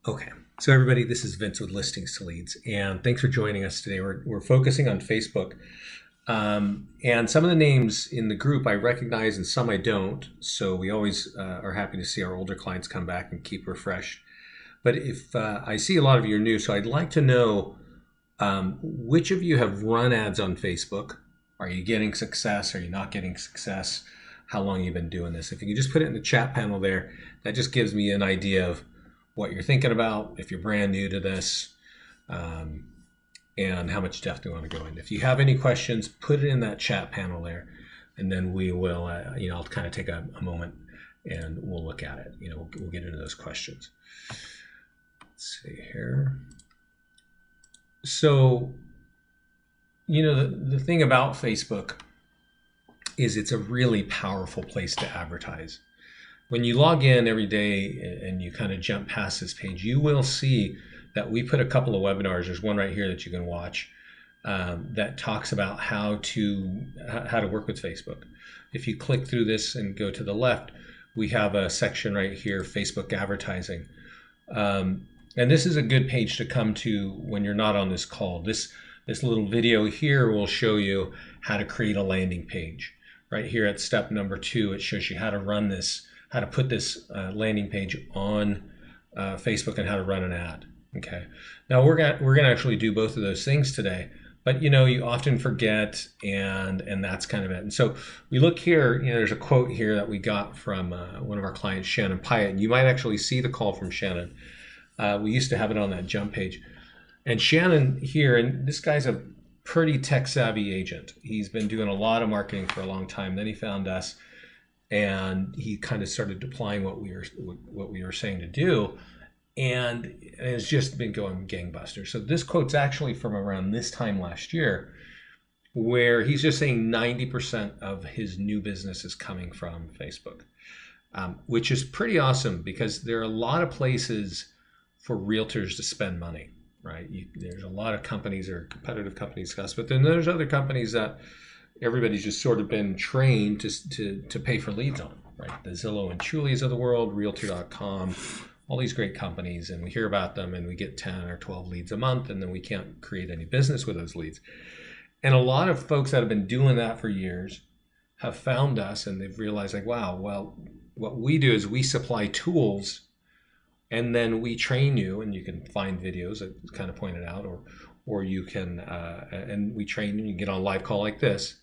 Okay, so everybody, this is Vince with Listings to Leads, and thanks for joining us today. We're focusing on Facebook, and some of the names in the group I recognize and some I don't, so we always are happy to see our older clients come back and keep refreshed. But if I see a lot of you are new, so I'd like to know which of you have run ads on Facebook. Are you getting success? Are you not getting success? How long you've been doing this? If you can just put it in the chat panel there, that just gives me an idea of what you're thinking about, if you're brand new to this, and how much depth you want to go in. If you have any questions, put it in that chat panel there, and then we will, I'll kind of take a moment and we'll look at it. We'll get into those questions. Let's see here. So, the thing about Facebook is it's a really powerful place to advertise. When you log in every day and you kind of jump past this page, you will see that we put a couple of webinars. There's one right here that you can watch that talks about how to work with Facebook. If you click through this and go to the left, we have a section right here, Facebook advertising. And this is a good page to come to when you're not on this call. This little video here will show you how to create a landing page. Right here at step number 2, it shows you how to run this, how to put this landing page on Facebook and how to run an ad. Okay. Now we're gonna actually do both of those things today, but you often forget, and that's kind of it. And so we look here. There's a quote here that we got from one of our clients, Shannon Pyatt, and you might actually see the call from Shannon. We used to have it on that jump page, and Shannon here, and this guy's a pretty tech savvy agent. He's been doing a lot of marketing for a long time. Then he found us, and he kind of started applying what we were saying to do, and it's just been going gangbusters. So this quote's actually from around this time last year, where he's just saying 90% of his new business is coming from Facebook, which is pretty awesome because there are a lot of places for realtors to spend money. Right? There's a lot of companies or competitive companies, but then there's other companies that everybody's just sort of been trained to pay for leads on, right? The Zillow and Trulies of the world, Realtor.com, all these great companies, and we hear about them and we get 10 or 12 leads a month, and then we can't create any business with those leads. And a lot of folks that have been doing that for years have found us, and they've realized, like, wow, well, what we do is we supply tools, and then we train you, and you can find videos that kind of point it out, or you can, and we train you, you get on a live call like this,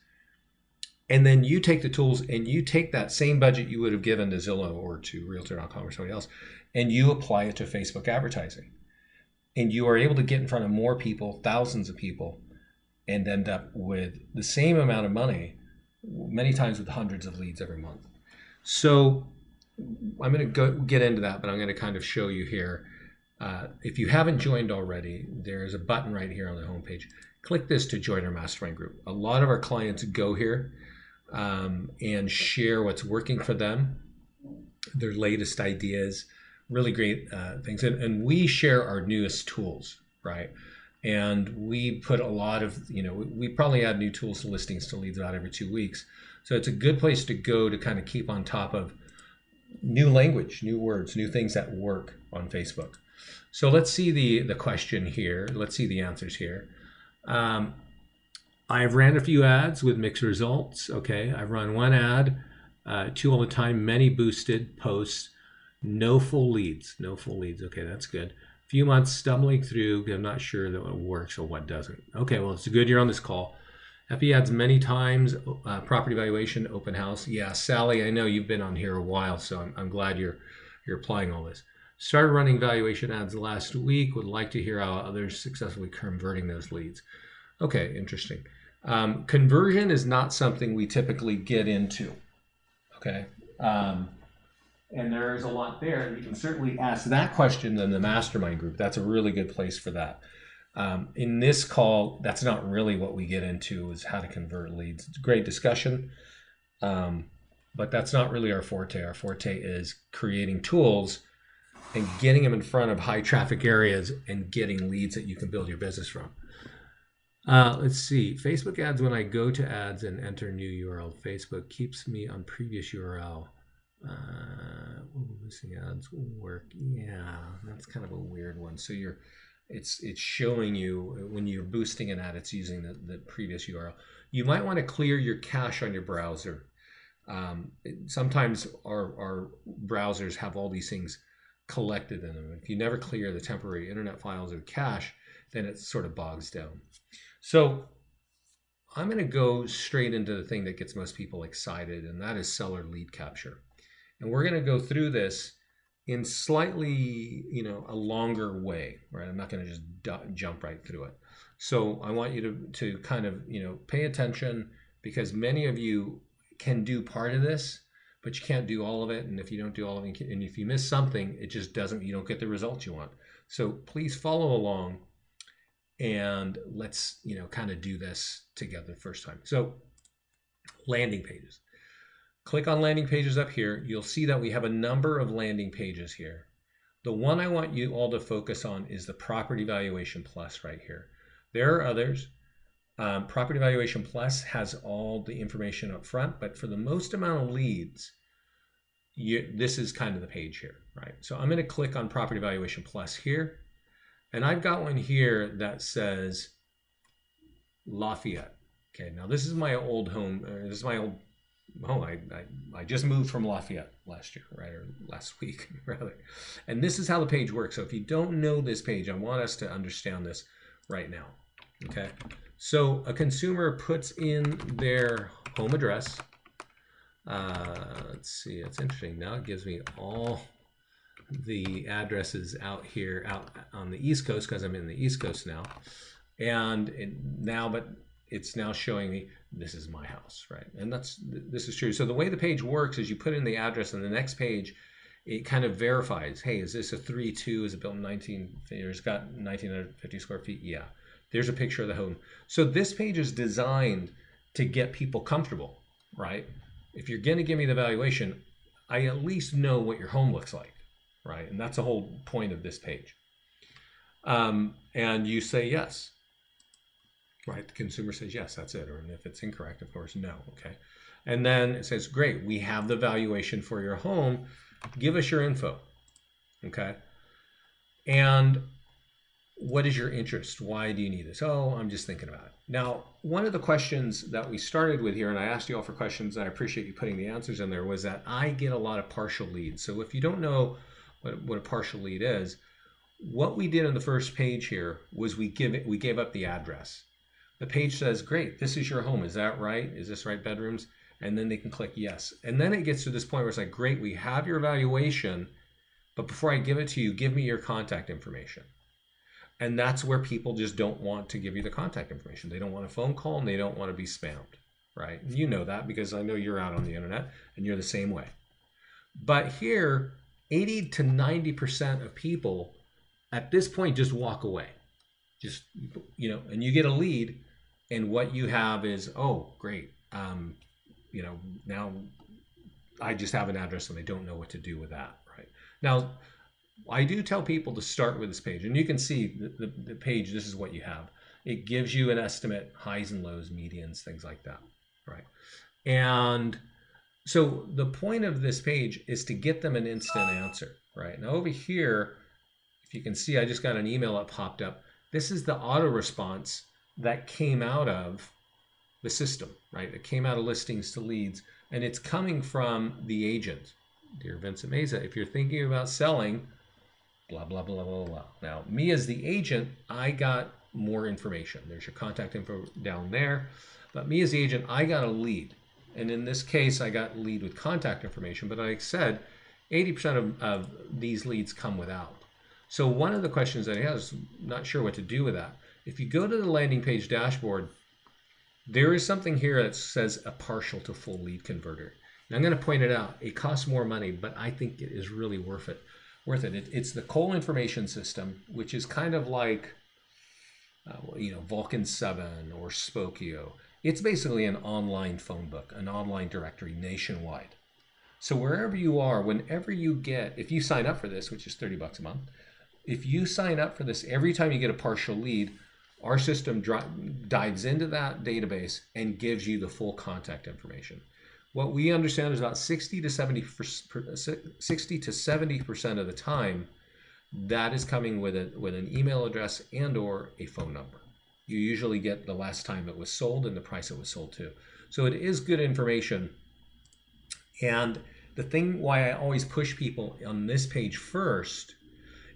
and then you take the tools and you take that same budget you would have given to Zillow or to Realtor.com or somebody else, and you apply it to Facebook advertising. And you are able to get in front of more people, thousands of people, and end up with the same amount of money, many times with hundreds of leads every month. So I'm going to get into that, but I'm going to kind of show you here. If you haven't joined already, there's a button right here on the homepage. Click this to join our mastermind group. A lot of our clients go here and share what's working for them, their latest ideas, really great things. And we share our newest tools, right? And we put a lot of, we probably add new tools to Listings to Leads about every 2 weeks. So it's a good place to go to kind of keep on top of new language, new words, new things that work on Facebook. So let's see the question here. Let's see the answers here. I've ran a few ads with mixed results. Okay, I've run one ad, 2 all the time, many boosted posts, no full leads. No full leads. Okay, that's good. Few months stumbling through. I'm not sure that what works or what doesn't. Okay, well, it's good you're on this call. FE ads many times, property valuation, open house. Yeah, Sally, I know you've been on here a while, so I'm glad you're applying all this. Started running valuation ads last week. Would like to hear how others successfully converting those leads. Okay, interesting. Conversion is not something we typically get into. Okay, and there's a lot there. You can certainly ask that question in the mastermind group. That's a really good place for that. In this call, that's not really what we get into, is how to convert leads. It's a great discussion, but that's not really our forte. Our forte is creating tools and getting them in front of high traffic areas and getting leads that you can build your business from. Let's see. Facebook ads, when I go to ads and enter new URL, Facebook keeps me on previous URL. Missing ads will work. Yeah, that's kind of a weird one. So it's showing you when you're boosting an ad, it's using the previous URL. You might want to clear your cache on your browser. Sometimes our browsers have all these things collected in them. If you never clear the temporary internet files or cache, then it sort of bogs down. So I'm going to go straight into the thing that gets most people excited, and that is seller lead capture. And we're going to go through this in slightly, a longer way, right? I'm not going to just jump right through it. So I want you to kind of, pay attention, because many of you can do part of this, but you can't do all of it. And if you don't do all of it, and if you miss something, it just doesn't, you don't get the results you want. So please follow along, and let's, kind of do this together the first time. So landing pages. Click on landing pages up here. You'll see that we have a number of landing pages here. The one I want you all to focus on is the Property Valuation Plus right here. There are others. Property Valuation Plus has all the information up front, but for the most amount of leads, this is kind of the page here, right? So I'm going to click on Property Valuation Plus here, and I've got one here that says Lafayette. Okay, now this is my old home. This is my old home. I just moved from Lafayette last year, right, or last week rather. And this is how the page works. So if you don't know this page, I want us to understand this right now. Okay, so a consumer puts in their home address. Let's see, it's interesting. Now it gives me all the addresses out here, out on the East Coast, because I'm in the East Coast now. And but it's now showing me this is my house, right? And this is true. So the way the page works is you put in the address, and the next page, it kind of verifies, hey, is this a 3.2? Is it built in it's got 1,950 square feet? Yeah. There's a picture of the home. So this page is designed to get people comfortable, right? If you're going to give me the valuation, I at least know what your home looks like, right? And that's the whole point of this page. And you say yes, right? The consumer says yes, that's it. Or if it's incorrect, of course, no, okay? And then it says, great, we have the valuation for your home. Give us your info, okay? And what is your interest? Why do you need this? Oh, I'm just thinking about it. Now, one of the questions that we started with here, and I asked you all for questions, and I appreciate you putting the answers in there, was that I get a lot of partial leads. So if you don't know what a partial lead is, what we did on the first page here was we gave up the address. The page says, great, this is your home. Is that right? Is this right, bedrooms? And then they can click yes. And then it gets to this point where it's like, great, we have your valuation, but before I give it to you, give me your contact information. And that's where people just don't want to give you the contact information. They don't want a phone call, and they don't want to be spammed, right? And you know that because I know you're out on the internet and you're the same way. But here, 80 to 90% of people at this point just walk away. Just, and you get a lead, and what you have is, oh, great. Now I just have an address and I don't know what to do with that, right? Now, I do tell people to start with this page, and you can see the page, this is what you have. It gives you an estimate, highs and lows, medians, things like that, right? And so the point of this page is to get them an instant answer, right? Now over here, if you can see, I just got an email that popped up. This is the auto response that came out of the system, right? It came out of listings to leads, and it's coming from the agent. Dear Vincent Meza, if you're thinking about selling, blah, blah, blah, blah, blah. Now, me as the agent, I got more information. There's your contact info down there. But me as the agent, I got a lead. And in this case, I got lead with contact information. But like I said, 80% of these leads come without. So one of the questions that I have is not sure what to do with that. If you go to the landing page dashboard, there is something here that says a partial to full lead converter. Now I'm going to point it out. It costs more money, but I think it is really worth it. It's the Cole Information System, which is kind of like, Vulcan 7 or Spokio. It's basically an online phone book, an online directory nationwide. So wherever you are, whenever you get, if you sign up for this, which is $30 a month, if you sign up for this, every time you get a partial lead, our system dives into that database and gives you the full contact information. What we understand is about 60 to 70% of the time, that is coming with an email address and or a phone number. You usually get the last time it was sold and the price it was sold to. So it is good information. And the thing why I always push people on this page first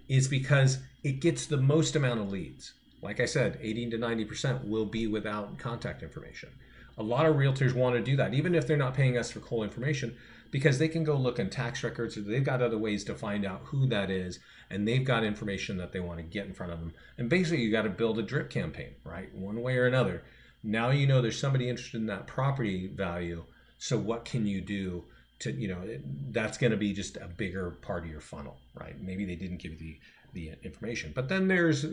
is because it gets the most amount of leads. Like I said, 80 to 90% will be without contact information. A lot of realtors want to do that, even if they're not paying us for cold information, because they can go look in tax records, or they've got other ways to find out who that is, and they've got information that they want to get in front of them. And basically, you got to build a drip campaign, right? One way or another. Now you know there's somebody interested in that property value. So what can you do to, that's going to be just a bigger part of your funnel, right? Maybe they didn't give you the information, but then there's,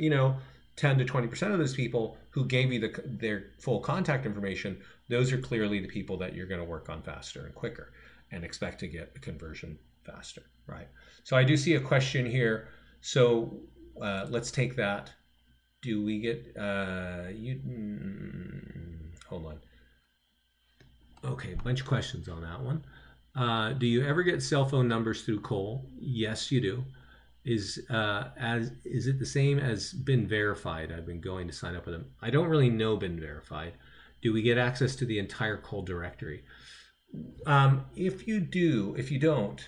10 to 20% of those people who gave you their full contact information. Those are clearly the people that you're going to work on faster and quicker and expect to get a conversion faster, right? So I do see a question here. So let's take that. Do we get, hold on. Okay, a bunch of questions on that one. Do you ever get cell phone numbers through Cole? Yes, you do. Is it the same as been verified? I've been going to sign up with them. I don't really know been verified. Do we get access to the entire Cole directory? If you do, if you don't,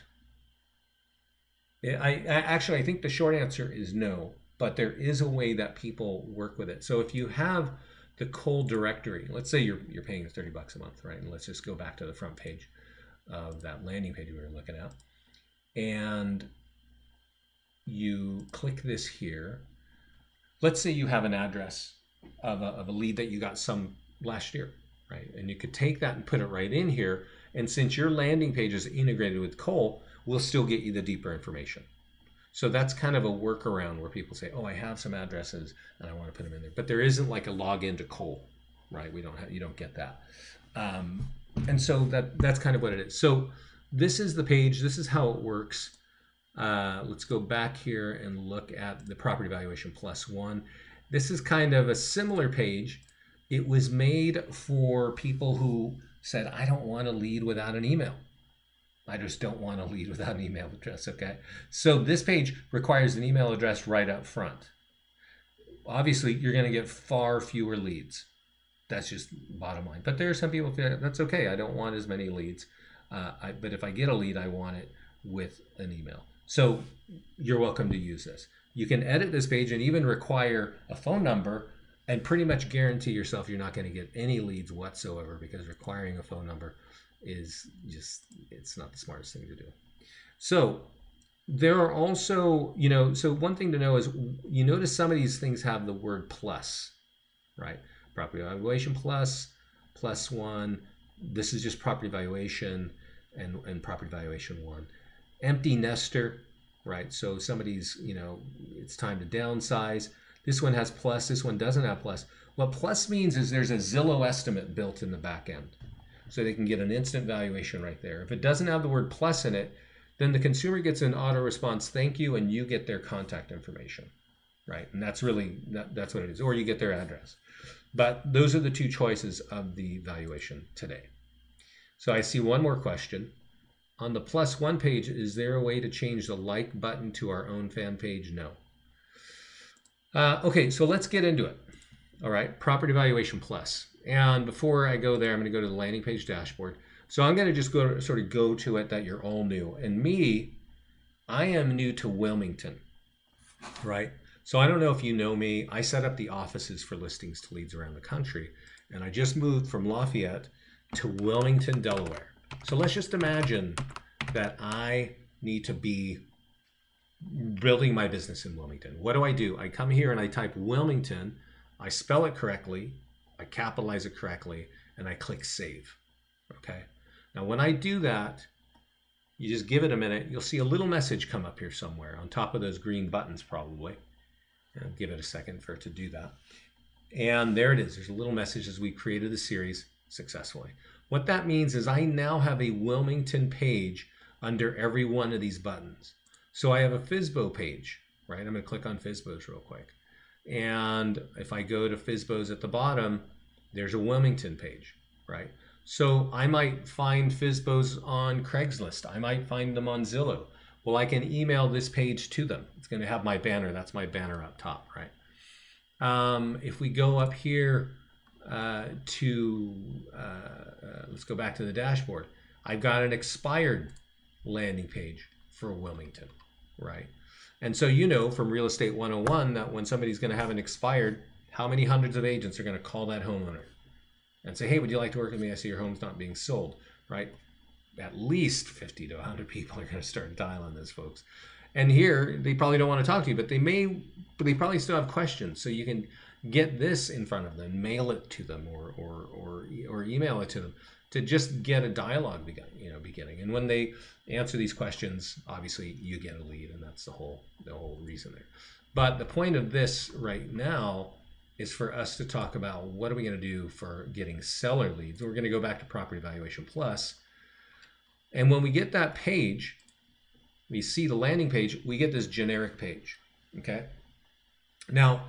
I think the short answer is no, but there is a way that people work with it. So if you have the Cole directory, let's say you're paying $30 a month, right? And let's just go back to the front page of that landing page we were looking at. And you click this here. Let's say you have an address of a lead that you got some last year, right? And you could take that and put it right in here. And since your landing page is integrated with Cole, we'll still get you the deeper information. So that's kind of a workaround where people say, oh, I have some addresses and I want to put them in there. But there isn't like a login to Cole, right? You don't get that. And so that's kind of what it is. So this is the page. This is how it works. Let's go back here and look at the property valuation plus one. This is kind of a similar page. It was made for people who said, I don't want to lead without an email. I just don't want to lead without an email address, okay? So this page requires an email address right up front. Obviously, you're going to get far fewer leads. That's just bottom line. But there are some people who feel that's okay. I don't want as many leads. But if I get a lead, I want it with an email. So you're welcome to use this. You can edit this page and even require a phone number and pretty much guarantee yourself you're not going to get any leads whatsoever, because requiring a phone number is just, it's not the smartest thing to do. So there are also, so one thing to know is, you notice some of these things have the word plus, right? Property valuation plus one. This is just property valuation and property valuation one. Empty nester, right? So somebody's, it's time to downsize. This one has plus, this one doesn't have plus. What plus means is there's a Zillow estimate built in the back end. So they can get an instant valuation right there. If it doesn't have the word plus in it, then the consumer gets an auto response, thank you, and you get their contact information, right? And that's really, that's what it is. Or you get their address. But those are the two choices of the valuation today. So I see one more question. On the plus one page, is there a way to change the like button to our own fan page? No. Okay, so let's get into it. All right, property valuation plus. And before I go there, I'm going to go to the landing page dashboard. So I'm going to just go to it that you're all new. And me, I am new to Wilmington, right? So I don't know if you know me. I set up the offices for listings to leads around the country. And I just moved from Lafayette to Wilmington, Delaware. So let's just imagine that I need to be building my business in Wilmington. What do? I come here and I type Wilmington, I spell it correctly, I capitalize it correctly, and I click save. Okay. Now when I do that, you just give it a minute, you'll see a little message come up here somewhere on top of those green buttons probably. And I'll give it a second for it to do that. And there it is. There's a little message as we created the series successfully. What that means is I now have a Wilmington page under every one of these buttons. So I have a FSBO page, right? I'm going to click on FSBOs real quick. And if I go to FSBOs at the bottom, there's a Wilmington page, right? So I might find FSBOs on Craigslist. I might find them on Zillow. Well, I can email this page to them. It's going to have my banner. That's my banner up top, right? If we go up here let's go back to the dashboard. I've got an expired landing page for Wilmington, right? And so you know from Real Estate 101 that when somebody's going to have an expired, how many hundreds of agents are going to call that homeowner and say, hey, would you like to work with me? I see your home's not being sold, right? At least 50 to 100 people are going to start dialing those folks. And here, they probably don't want to talk to you, but they probably still have questions. So you can get this in front of them, mail it to them, or email it to them to just get a dialogue beginning. And when they answer these questions, obviously you get a lead, and that's the whole reason there. But the point of this right now is for us to talk about what are we going to do for getting seller leads. We're going to go back to Property Valuation Plus. And when we get that page, we see the landing page, we get this generic page, okay? Now,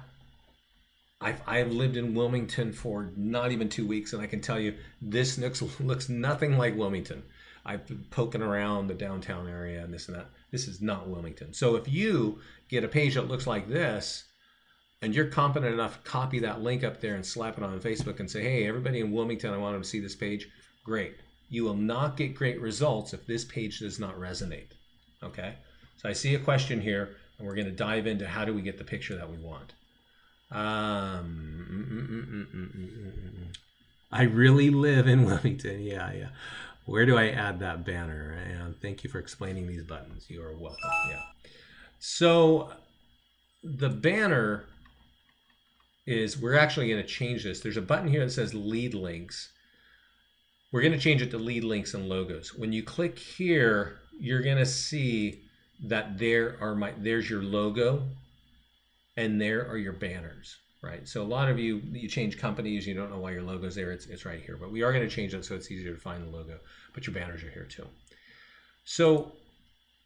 I've lived in Wilmington for not even 2 weeks, and I can tell you this looks nothing like Wilmington. I've been poking around the downtown area and this and that. This is not Wilmington. So if you get a page that looks like this, and you're competent enough to copy that link up there and slap it on Facebook and say, hey, everybody in Wilmington, I want them to see this page, great. You will not get great results if this page does not resonate, okay? So I see a question here, and we're going to dive into how do we get the picture that we want. I really live in Wilmington. Yeah. Where do I add that banner? And thank you for explaining these buttons. You are welcome. Yeah. So the banner is, we're actually going to change this. There's a button here that says lead links. We're going to change it to lead links and logos. When you click here, you're going to see that there's your logo and there are your banners, right? So a lot of you change companies, you don't know why your logo's there, it's right here. But we are going to change it so it's easier to find the logo, but your banners are here too. So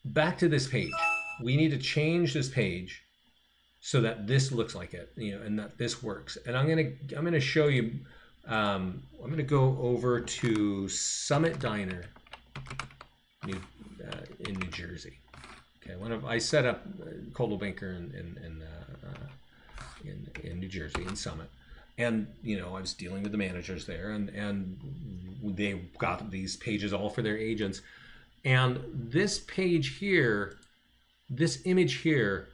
back to this page. We need to change this page so that this looks like it, and that this works. And I'm going to show you, I'm going to go over to Summit Diner in New Jersey. Okay, I set up Coldwell Banker in New Jersey, in Summit, and I was dealing with the managers there, and they got these pages all for their agents, and this page here, this image here,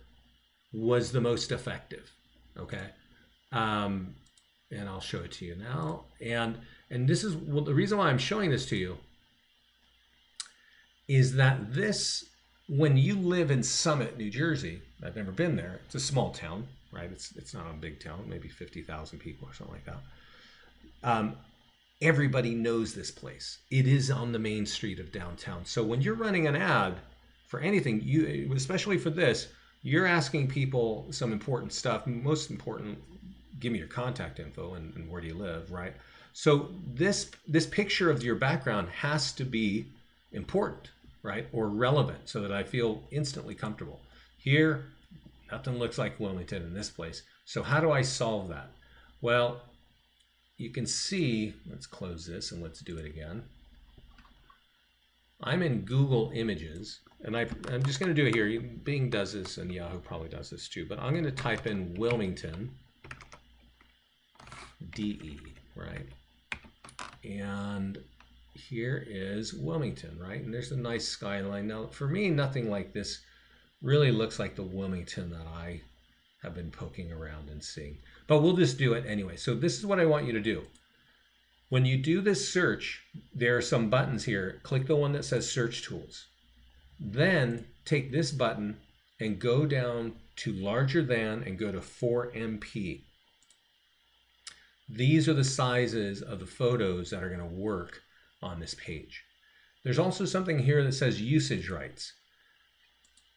was the most effective. Okay, and I'll show it to you now, and this is the reason why I'm showing this to you is that this. When you live in Summit, New Jersey, I've never been there. It's a small town, right? It's not a big town, maybe 50,000 people or something like that. Everybody knows this place. It is on the main street of downtown. So when you're running an ad for anything, especially for this, you're asking people some important stuff. Most important, give me your contact info and where do you live, right? So this picture of your background has to be important, right? Or relevant, so that I feel instantly comfortable. Here, nothing looks like Wilmington in this place. So how do I solve that? Well, you can see, let's close this and let's do it again. I'm in Google Images, and I'm just going to do it here. Bing does this, and Yahoo probably does this too, but I'm going to type in Wilmington, DE, right? And here is Wilmington, right? And there's a nice skyline. Now, for me, nothing like this really looks like the Wilmington that I have been poking around and seeing. But we'll just do it anyway. So this is what I want you to do. When you do this search, there are some buttons here. Click the one that says Search Tools. Then take this button and go down to Larger Than and go to 4MP. These are the sizes of the photos that are going to work on this page. There's also something here that says usage rights.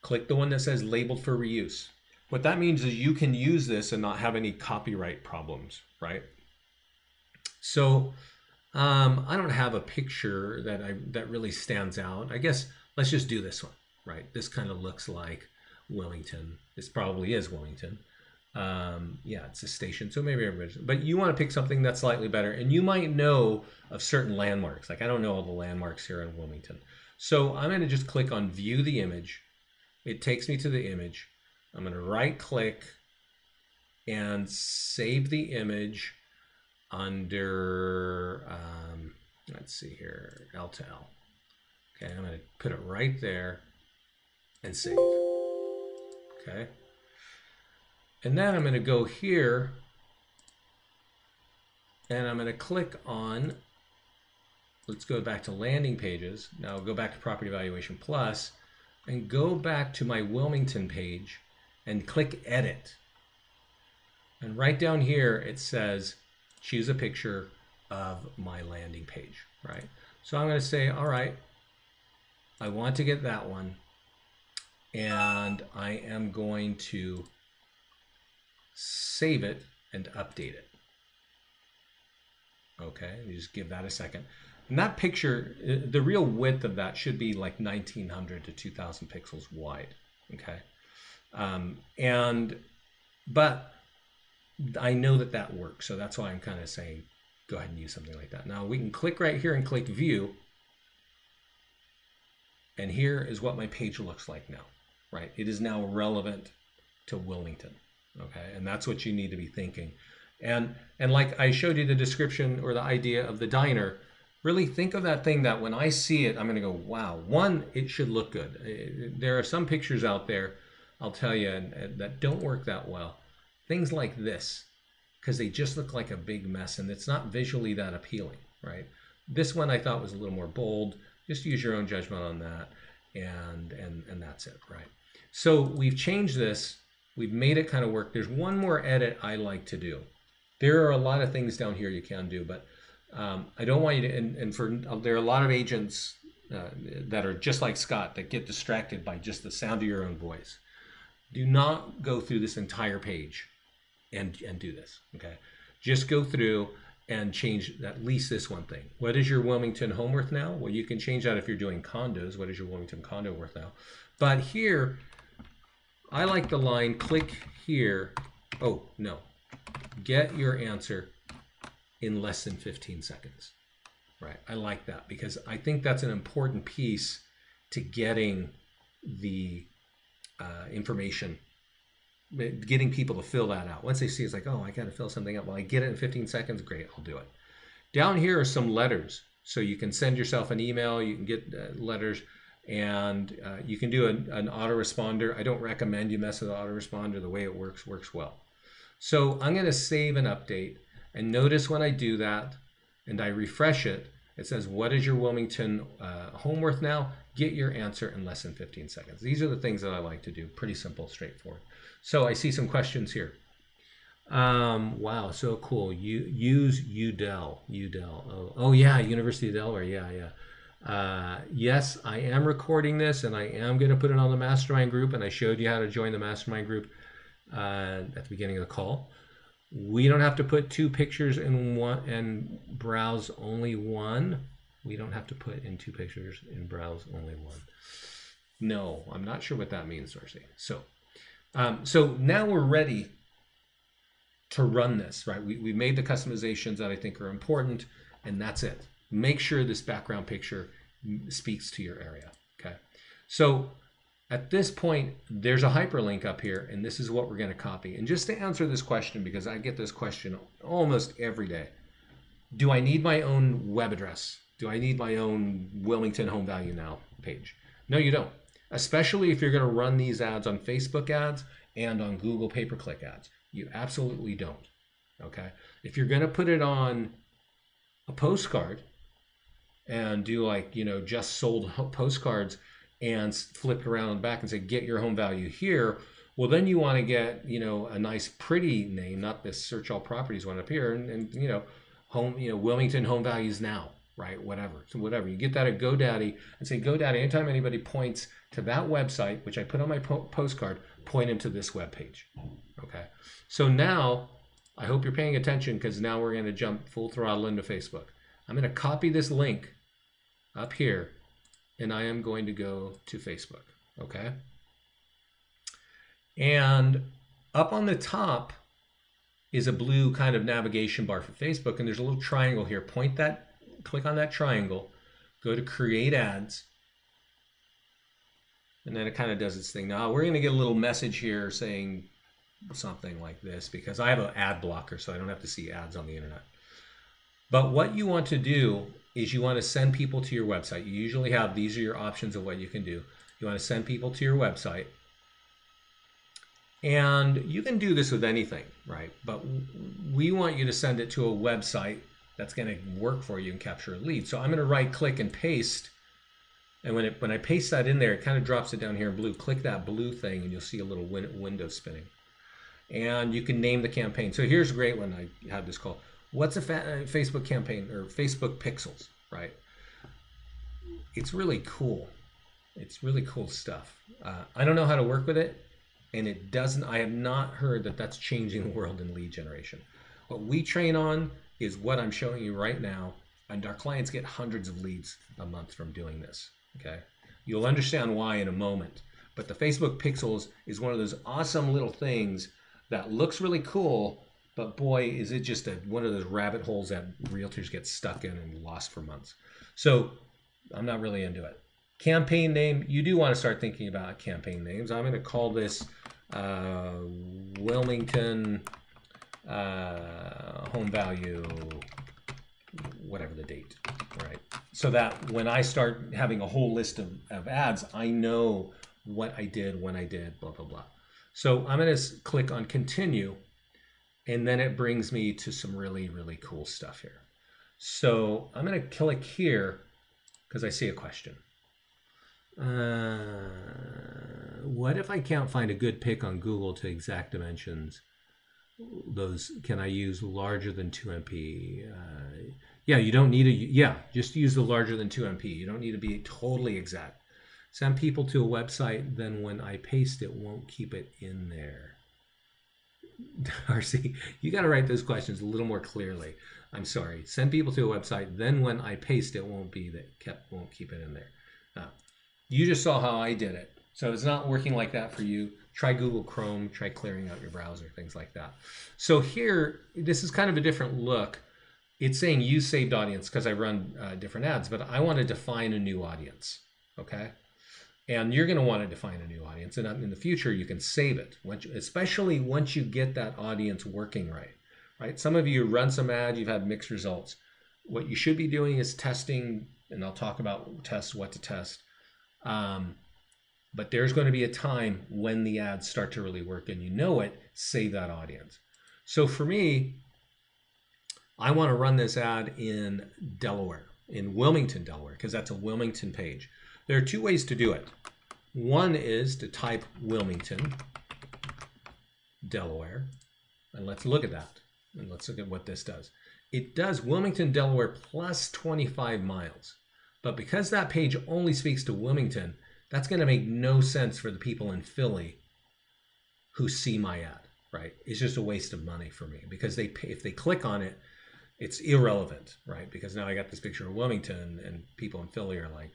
Click the one that says labeled for reuse. What that means is you can use this and not have any copyright problems, right? So I don't have a picture that really stands out. I guess let's just do this one, right? This kind of looks like Wilmington. This probably is Wilmington. Yeah, it's a station, so maybe everybody's, but you want to pick something that's slightly better, and you might know of certain landmarks. Like I don't know all the landmarks here in Wilmington. So I'm going to just click on view the image. It takes me to the image. I'm going to right click and save the image under, let's see here, L2L. Okay, I'm going to put it right there and save. Okay. And then I'm going to go here and I'm going to click on, let's go back to landing pages. Now I'll go back to Property Valuation Plus and go back to my Wilmington page and click Edit. And right down here it says choose a picture of my landing page, right? So I'm going to say, all right, I want to get that one, and I am going to save it and update it. Okay, you just give that a second. And that picture, the real width of that should be like 1900 to 2000 pixels wide. Okay, but I know that works, so that's why I'm kind of saying go ahead and use something like that. Now we can click right here and click View, and here is what my page looks like now, right? It is now relevant to Wilmington, okay? And that's what you need to be thinking. And like I showed you the description or the idea of the diner, really think of that thing that when I see it, I'm gonna go, wow, one, it should look good. There are some pictures out there, I'll tell you, that don't work that well. Things like this, because they just look like a big mess and it's not visually that appealing, right? This one I thought was a little more bold. Just use your own judgment on that, and that's it, right? So we've changed this. We've made it kind of work. There's one more edit I like to do. There are a lot of things down here you can do, but I don't want you to, there are a lot of agents that are just like Scott that get distracted by just the sound of your own voice. Do not go through this entire page and do this, okay? Just go through and change at least this one thing. What is your Wilmington home worth now? Well, you can change that if you're doing condos. What is your Wilmington condo worth now? But here, I like the line, click here. Oh, no. Get your answer in less than 15 seconds, right? I like that because I think that's an important piece to getting the information, getting people to fill that out. Once they see it's like, oh, I got to fill something out. Well, I get it in 15 seconds. Great, I'll do it. Down here are some letters. So you can send yourself an email, you can get letters, and you can do an autoresponder. I don't recommend you mess with the autoresponder. The way it works well. So I'm going to save an update, and notice when I do that and I refresh it, it says, what is your Wilmington home worth now? Get your answer in less than 15 seconds. These are the things that I like to do. Pretty simple, straightforward. So I see some questions here. Wow, so cool. Use UDEL. Oh yeah, University of Delaware. Yeah. Yes, I am recording this, and I am going to put it on the mastermind group. And I showed you how to join the mastermind group at the beginning of the call. We don't have to put two pictures in one and browse only one. We don't have to put in two pictures and browse only one. No, I'm not sure what that means, Darcy. So now we're ready to run this, right? We made the customizations that I think are important, and that's it. Make sure this background picture speaks to your area, okay? So at this point, there's a hyperlink up here, and this is what we're going to copy. And just to answer this question, because I get this question almost every day, do I need my own web address? Do I need my own Wilmington Home Value Now page? No, you don't. Especially if you're going to run these ads on Facebook ads and on Google pay-per-click ads. You absolutely don't, okay? If you're going to put it on a postcard and do like, just sold postcards and flip it around and back and say, get your home value here, well, then you want to get, a nice pretty name, not this search all properties one up here, and Wilmington Home Values Now, right? Whatever. So whatever. You get that at GoDaddy and say, GoDaddy, anytime anybody points to that website, which I put on my postcard, point them to this web page. Okay. So now, I hope you're paying attention, because now we're going to jump full throttle into Facebook. I'm going to copy this link up here, and I am going to go to Facebook. Okay. And Up on the top is a blue kind of navigation bar for Facebook, and there's a little triangle here. Click on that triangle, go to create ads, and then it kind of does its thing. Now we're going to get a little message here saying something like this because I have an ad blocker, so I don't have to see ads on the internet. But what you want to do is you want to send people to your website. You usually have, these are your options of what you can do. You want to send people to your website. And you can do this with anything, right? But we want you to send it to a website that's going to work for you and capture a lead. So I'm going to right click and paste. And when I paste that in there, it kind of drops it down here in blue. Click that blue thing and you'll see a little window spinning. And you can name the campaign. So here's a great one I had this called. What's a Facebook campaign, or Facebook pixels, right? It's really cool. It's really cool stuff. I don't know how to work with it, and it doesn't. I have not heard that that's changing the world in lead generation. What we train on is what I'm showing you right now, and our clients get hundreds of leads a month from doing this. Okay, you'll understand why in a moment. But the Facebook pixels is one of those awesome little things that looks really cool, but boy, is it just one of those rabbit holes that realtors get stuck in and lost for months. So I'm not really into it. Campaign name, you do want to start thinking about campaign names. I'm going to call this Wilmington home value, whatever the date, right? So that when I start having a whole list of ads, I know what I did, when I did, blah, blah, blah. So I'm going to click on continue, and then it brings me to some really, really cool stuff here. So I'm going to click here because I see a question. What if I can't find a good pic on Google to exact dimensions? Those, can I use larger than 2 MP? Yeah, you don't need just use the larger than 2 MP. You don't need to be totally exact. Send people to a website, then when I paste it, won't keep it in there. Darcy, you got to write those questions a little more clearly. I'm sorry. Send people to a website, then when I paste it, won't keep it in there. You just saw how I did it. So it's not working like that for you. Try Google Chrome, try clearing out your browser, things like that. So here, this is kind of a different look. It's saying use saved audience because I run different ads, but I want to define a new audience, okay? And you're going to want to define a new audience. And in the future, you can save it, especially once you get that audience working right? Some of you run some ads, you've had mixed results. What you should be doing is testing, and I'll talk about what to test. But there's going to be a time when the ads start to really work and you know it, save that audience. So for me, I want to run this ad in Delaware, in Wilmington, Delaware, because that's a Wilmington page. There are two ways to do it. One is to type Wilmington, Delaware, and let's look at that. And let's look at what this does. It does Wilmington, Delaware plus 25 miles. But because that page only speaks to Wilmington, that's going to make no sense for the people in Philly who see my ad, right? It's just a waste of money for me because if they click on it, it's irrelevant, right? Because now I got this picture of Wilmington and people in Philly are like,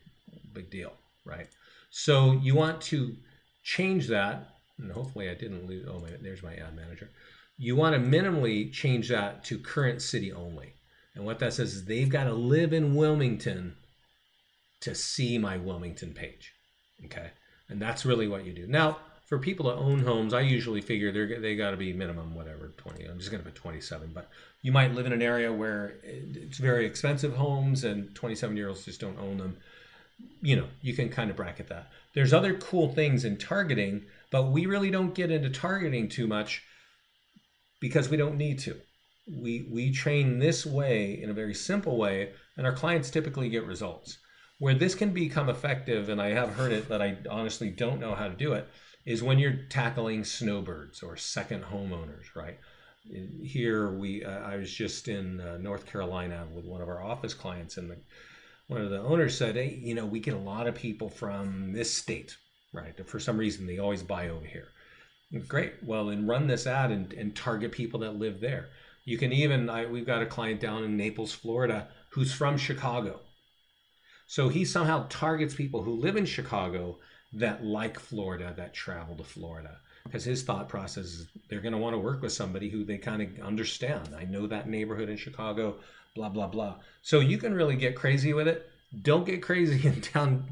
big deal, right? So you want to change that, and hopefully I didn't lose, oh, there's my ad manager. You want to minimally change that to current city only. And what that says is they've got to live in Wilmington to see my Wilmington page, okay? And that's really what you do. Now, for people that own homes, I usually figure they got to be minimum, whatever, 20. I'm just going to put 27, but you might live in an area where it's very expensive homes and 27-year-olds just don't own them. You know, you can kind of bracket that. There's other cool things in targeting, but we really don't get into targeting too much because we don't need to. We train this way in a very simple way, and our clients typically get results. Where this can become effective, and I have heard it, but I honestly don't know how to do it, is when you're tackling snowbirds or second homeowners, right? Here, I was just in North Carolina with one of our office clients, and one of the owners said, hey, you know, we get a lot of people from this state, right? For some reason, they always buy over here. Great. Well, then run this ad and target people that live there. You can even, we've got a client down in Naples, Florida, who's from Chicago. So he somehow targets people who live in Chicago that like Florida, that travel to Florida. because his thought process is they're going to want to work with somebody who they kind of understand. I know that neighborhood in Chicago, blah, blah, blah. So you can really get crazy with it. Don't get crazy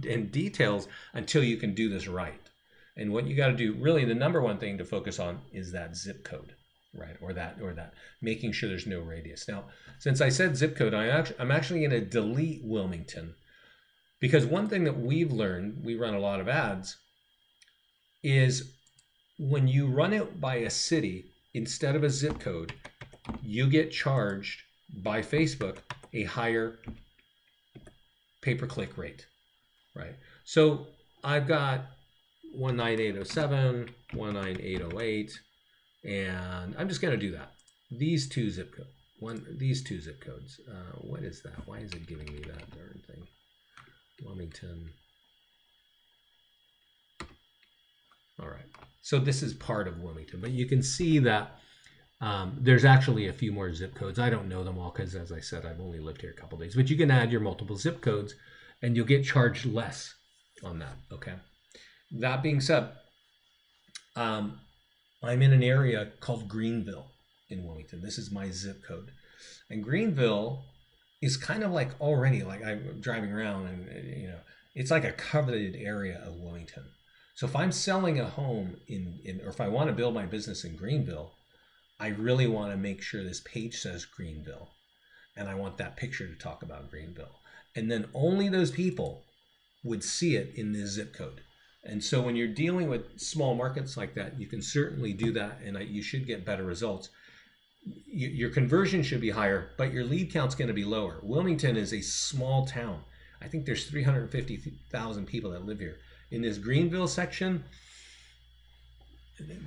in details until you can do this right. And what you got to do, really, the number one thing to focus on is that zip code, right? Or that, making sure there's no radius. Now, since I said zip code, I'm actually going to delete Wilmington, because one thing that we've learned, we run a lot of ads, is when you run it by a city instead of a zip code, you get charged by Facebook a higher pay-per-click rate, right? So I've got 19807, 19808, and I'm just going to do that. These two zip codes. What is that? Why is it giving me that darn thing? Wilmington. All right. So this is part of Wilmington, but you can see that there's actually a few more zip codes. I don't know them all because, as I said, I've only lived here a couple days. But you can add your multiple zip codes, and you'll get charged less on that. Okay. That being said, I'm in an area called Greenville in Wilmington. This is my zip code, and Greenville is kind of like already like I'm driving around, and it's like a coveted area of Wilmington. So if I'm selling a home or if I want to build my business in Greenville, I really want to make sure this page says Greenville, and I want that picture to talk about Greenville. And then only those people would see it in this zip code. And so when you're dealing with small markets like that, you can certainly do that, and you should get better results. Your conversion should be higher, but your lead count's going to be lower. Wilmington is a small town. I think there's 350,000 people that live here. In this Greenville section,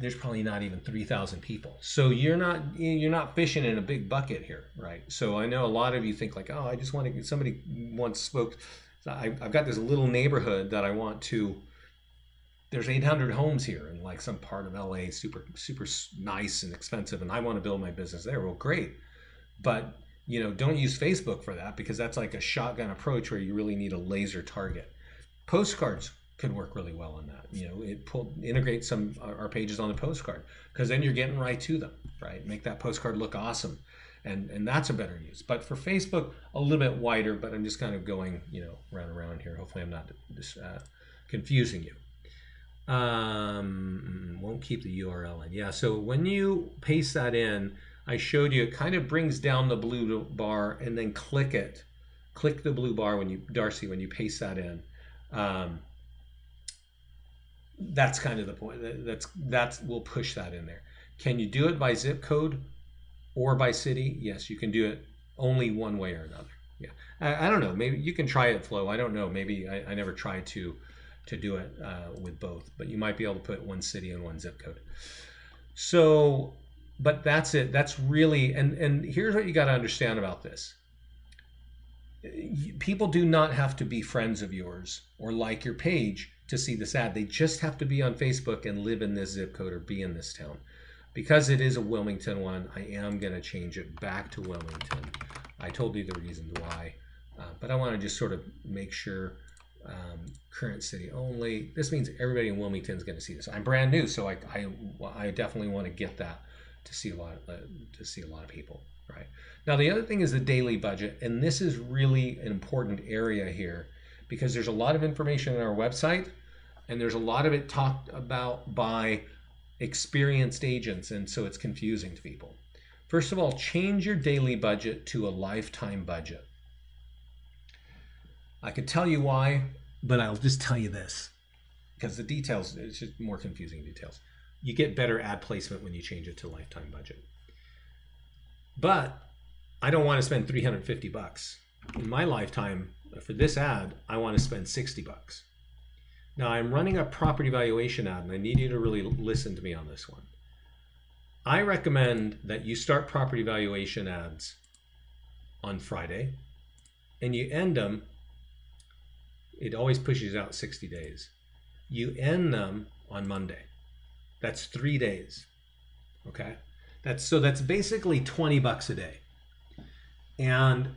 there's probably not even 3,000 people. So you're not fishing in a big bucket here, right? So I know a lot of you think like, oh, I just want to get somebody once spoke. I've got this little neighborhood that I want to. There's 800 homes here in like some part of LA, super nice and expensive, and I want to build my business there. Well, great, but don't use Facebook for that, because that's like a shotgun approach where you really need a laser target. Postcards could work really well on that. Integrate some our pages on the postcard, because then you're getting right to them, right? Make that postcard look awesome, and that's a better use. But for Facebook, a little bit wider. But I'm just kind of going around here. Hopefully, I'm not confusing you. Won't keep the URL in. Yeah. So when you paste that in, I showed you, it kind of brings down the blue bar, and then click the blue bar when you paste that in. That's kind of the point. We'll push that in there. Can you do it by zip code or by city? Yes, you can do it only one way or another. Yeah, I don't know. Maybe you can try it, Flo. I don't know. Maybe I never tried to do it with both, but you might be able to put one city and one zip code. So, but that's it. That's really, and here's what you got to understand about this. People do not have to be friends of yours or like your page to see this ad. They just have to be on Facebook and live in this zip code or be in this town. Because it is a Wilmington one, I am going to change it back to Wilmington. I told you the reasons why, but I want to just sort of make sure current city only. This means everybody in Wilmington is going to see this. I'm brand new, so I definitely want to get that to see a lot of people. Right. Now, the other thing is the daily budget, and this is really an important area here, because there's a lot of information on our website, and there's a lot of it talked about by experienced agents, and so it's confusing to people. First of all, change your daily budget to a lifetime budget. I could tell you why, but I'll just tell you this, because the details, it's just more confusing details. You get better ad placement when you change it to lifetime budget. But I don't want to spend $350 in my lifetime for this ad. I want to spend $60. Now I'm running a property valuation ad, and I need you to really listen to me on this one. I recommend that you start property valuation ads on Friday, and you end them. It always pushes out 60 days. You end them on Monday. That's 3 days. Okay. That's basically $20 a day. And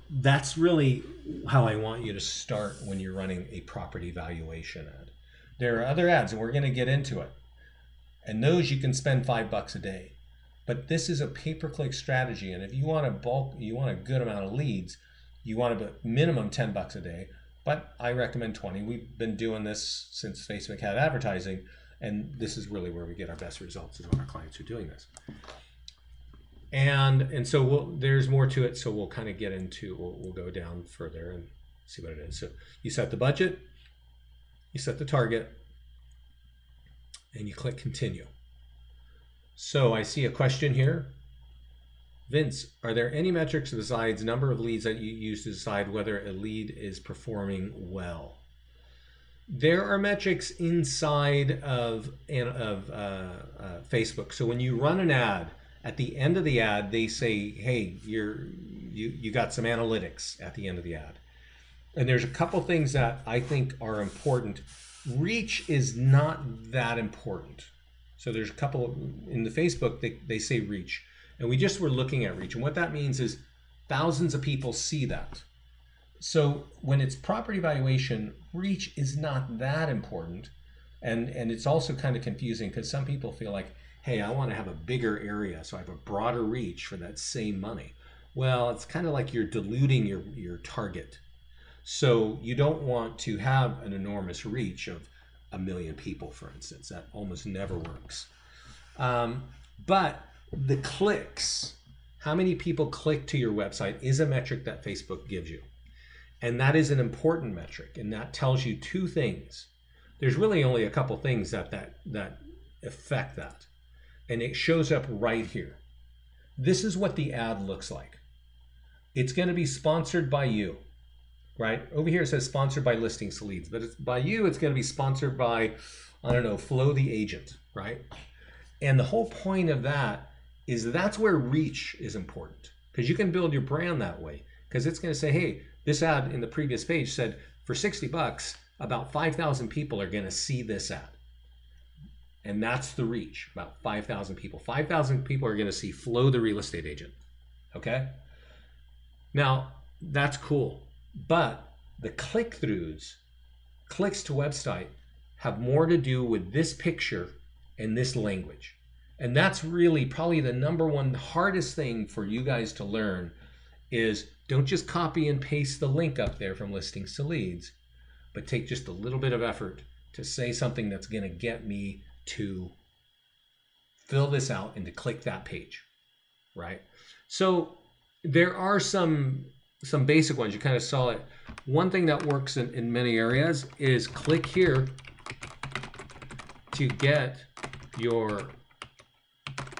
that's really how I want you to start when you're running a property valuation ad. There are other ads, and we're going to get into it. And those you can spend $5 a day. But this is a pay-per-click strategy. And if you want a good amount of leads, you want a minimum $10 a day. But I recommend 20. We've been doing this since Facebook had advertising, and this is really where we get our best results, is when our clients are doing this. And so there's more to it, so we'll kind of get into, we'll go down further and see what it is. So you set the budget, you set the target, and you click continue. So I see a question here. Vince, are there any metrics besides number of leads that you use to decide whether a lead is performing well? There are metrics inside of Facebook. So when you run an ad, at the end of the ad, they say, hey, you got some analytics at the end of the ad. And there's a couple things that I think are important. Reach is not that important. So there's a couple in the Facebook, they say reach. And we just were looking at reach. And what that means is thousands of people see that. So when it's property valuation, reach is not that important. And it's also kind of confusing because some people feel like, hey, I want to have a bigger area, so I have a broader reach for that same money. Well, it's kind of like you're diluting your target. So you don't want to have an enormous reach of 1 million people, for instance. That almost never works. But the clicks, how many people click to your website, is a metric that Facebook gives you. And that is an important metric, and that tells you two things. There's really only a couple things that affect that. And it shows up right here. This is what the ad looks like. It's going to be sponsored by you, right? Over here it says sponsored by Listings to Leads, but it's by you, it's going to be sponsored by, I don't know, Flo the agent, right? And the whole point of that is that's where reach is important, because you can build your brand that way, because it's going to say, hey, this ad in the previous page said for $60, about 5,000 people are going to see this ad. And that's the reach, about 5,000 people. 5,000 people are going to see Flo the real estate agent, okay? Now, that's cool. But the click-throughs, clicks to website, have more to do with this picture and this language. And that's really probably the number one hardest thing for you guys to learn is don't just copy and paste the link up there from Listings to Leads, but take just a little bit of effort to say something that's going to get me to fill this out and to click that page, right? So there are some basic ones. You kind of saw it. One thing that works in many areas is click here to get your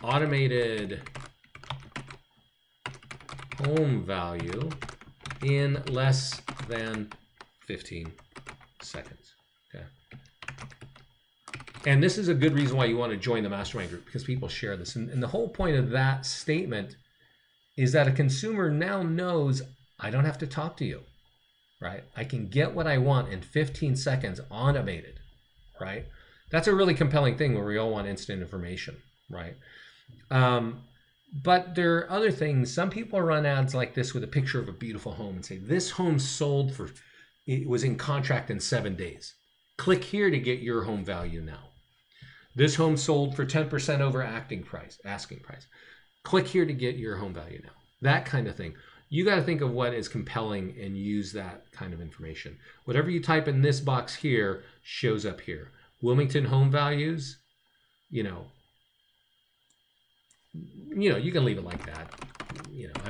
automated home value in less than 15 seconds, okay? And this is a good reason why you want to join the mastermind group, because people share this. And the whole point of that statement is that a consumer now knows I don't have to talk to you, right? I can get what I want in 15 seconds automated, right? That's a really compelling thing where we all want instant information, right? But there are other things. Some people run ads like this with a picture of a beautiful home and say, this home sold for, it was in contract in 7 days. Click here to get your home value now. This home sold for 10% over asking price. Click here to get your home value now. That kind of thing. You got to think of what is compelling and use that kind of information. Whatever you type in this box here shows up here. Wilmington home values, you can leave it like that.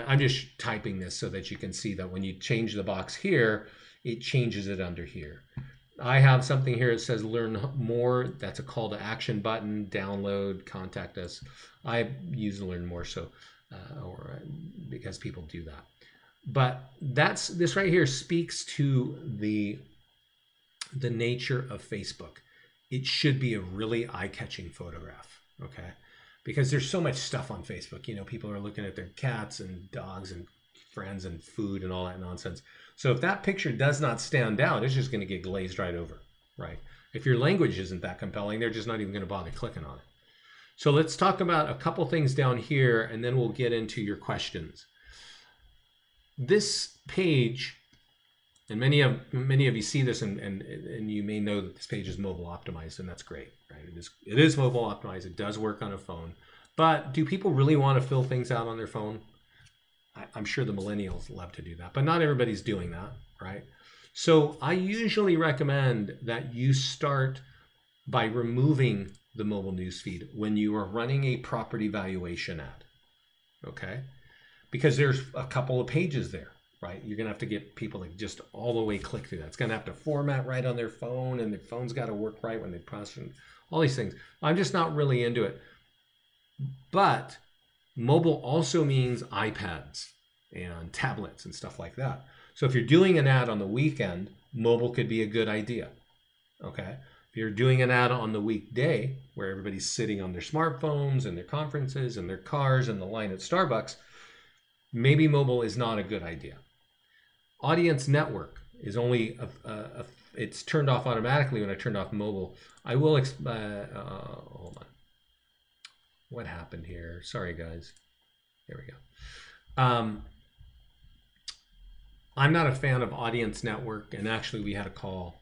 I'm just typing this so that you can see that when you change the box here, it changes it under here. I have something here that says learn more. That's a call to action button, download, contact us. I use learn more because people do that. But this right here speaks to the nature of Facebook. It should be a really eye-catching photograph, okay? Because there's so much stuff on Facebook. People are looking at their cats and dogs and friends and food and all that nonsense. So if that picture does not stand out, it's just going to get glazed right over, right? If your language isn't that compelling, they're just not even going to bother clicking on it. So let's talk about a couple things down here, and then we'll get into your questions. This page, And many of you see this, and you may know that this page is mobile optimized, and that's great, right? It is mobile optimized. It does work on a phone, but do people really want to fill things out on their phone? I'm sure the millennials love to do that, but not everybody's doing that, right? So I usually recommend that you start by removing the mobile newsfeed when you are running a property valuation ad, okay? Because there's a couple of pages there, right? You're gonna have to get people to just all the way click through that. It's gonna have to format right on their phone, and their phone's gotta work right when they process all these things. I'm just not really into it. But mobile also means iPads and tablets and stuff like that. So if you're doing an ad on the weekend, mobile could be a good idea, okay? If you're doing an ad on the weekday, where everybody's sitting on their smartphones and their conferences and their cars and the line at Starbucks, maybe mobile is not a good idea. Audience network is only, it's turned off automatically when I turned off mobile. I will, hold on. What happened here? Sorry, guys. There we go. I'm not a fan of audience network, and actually we had a call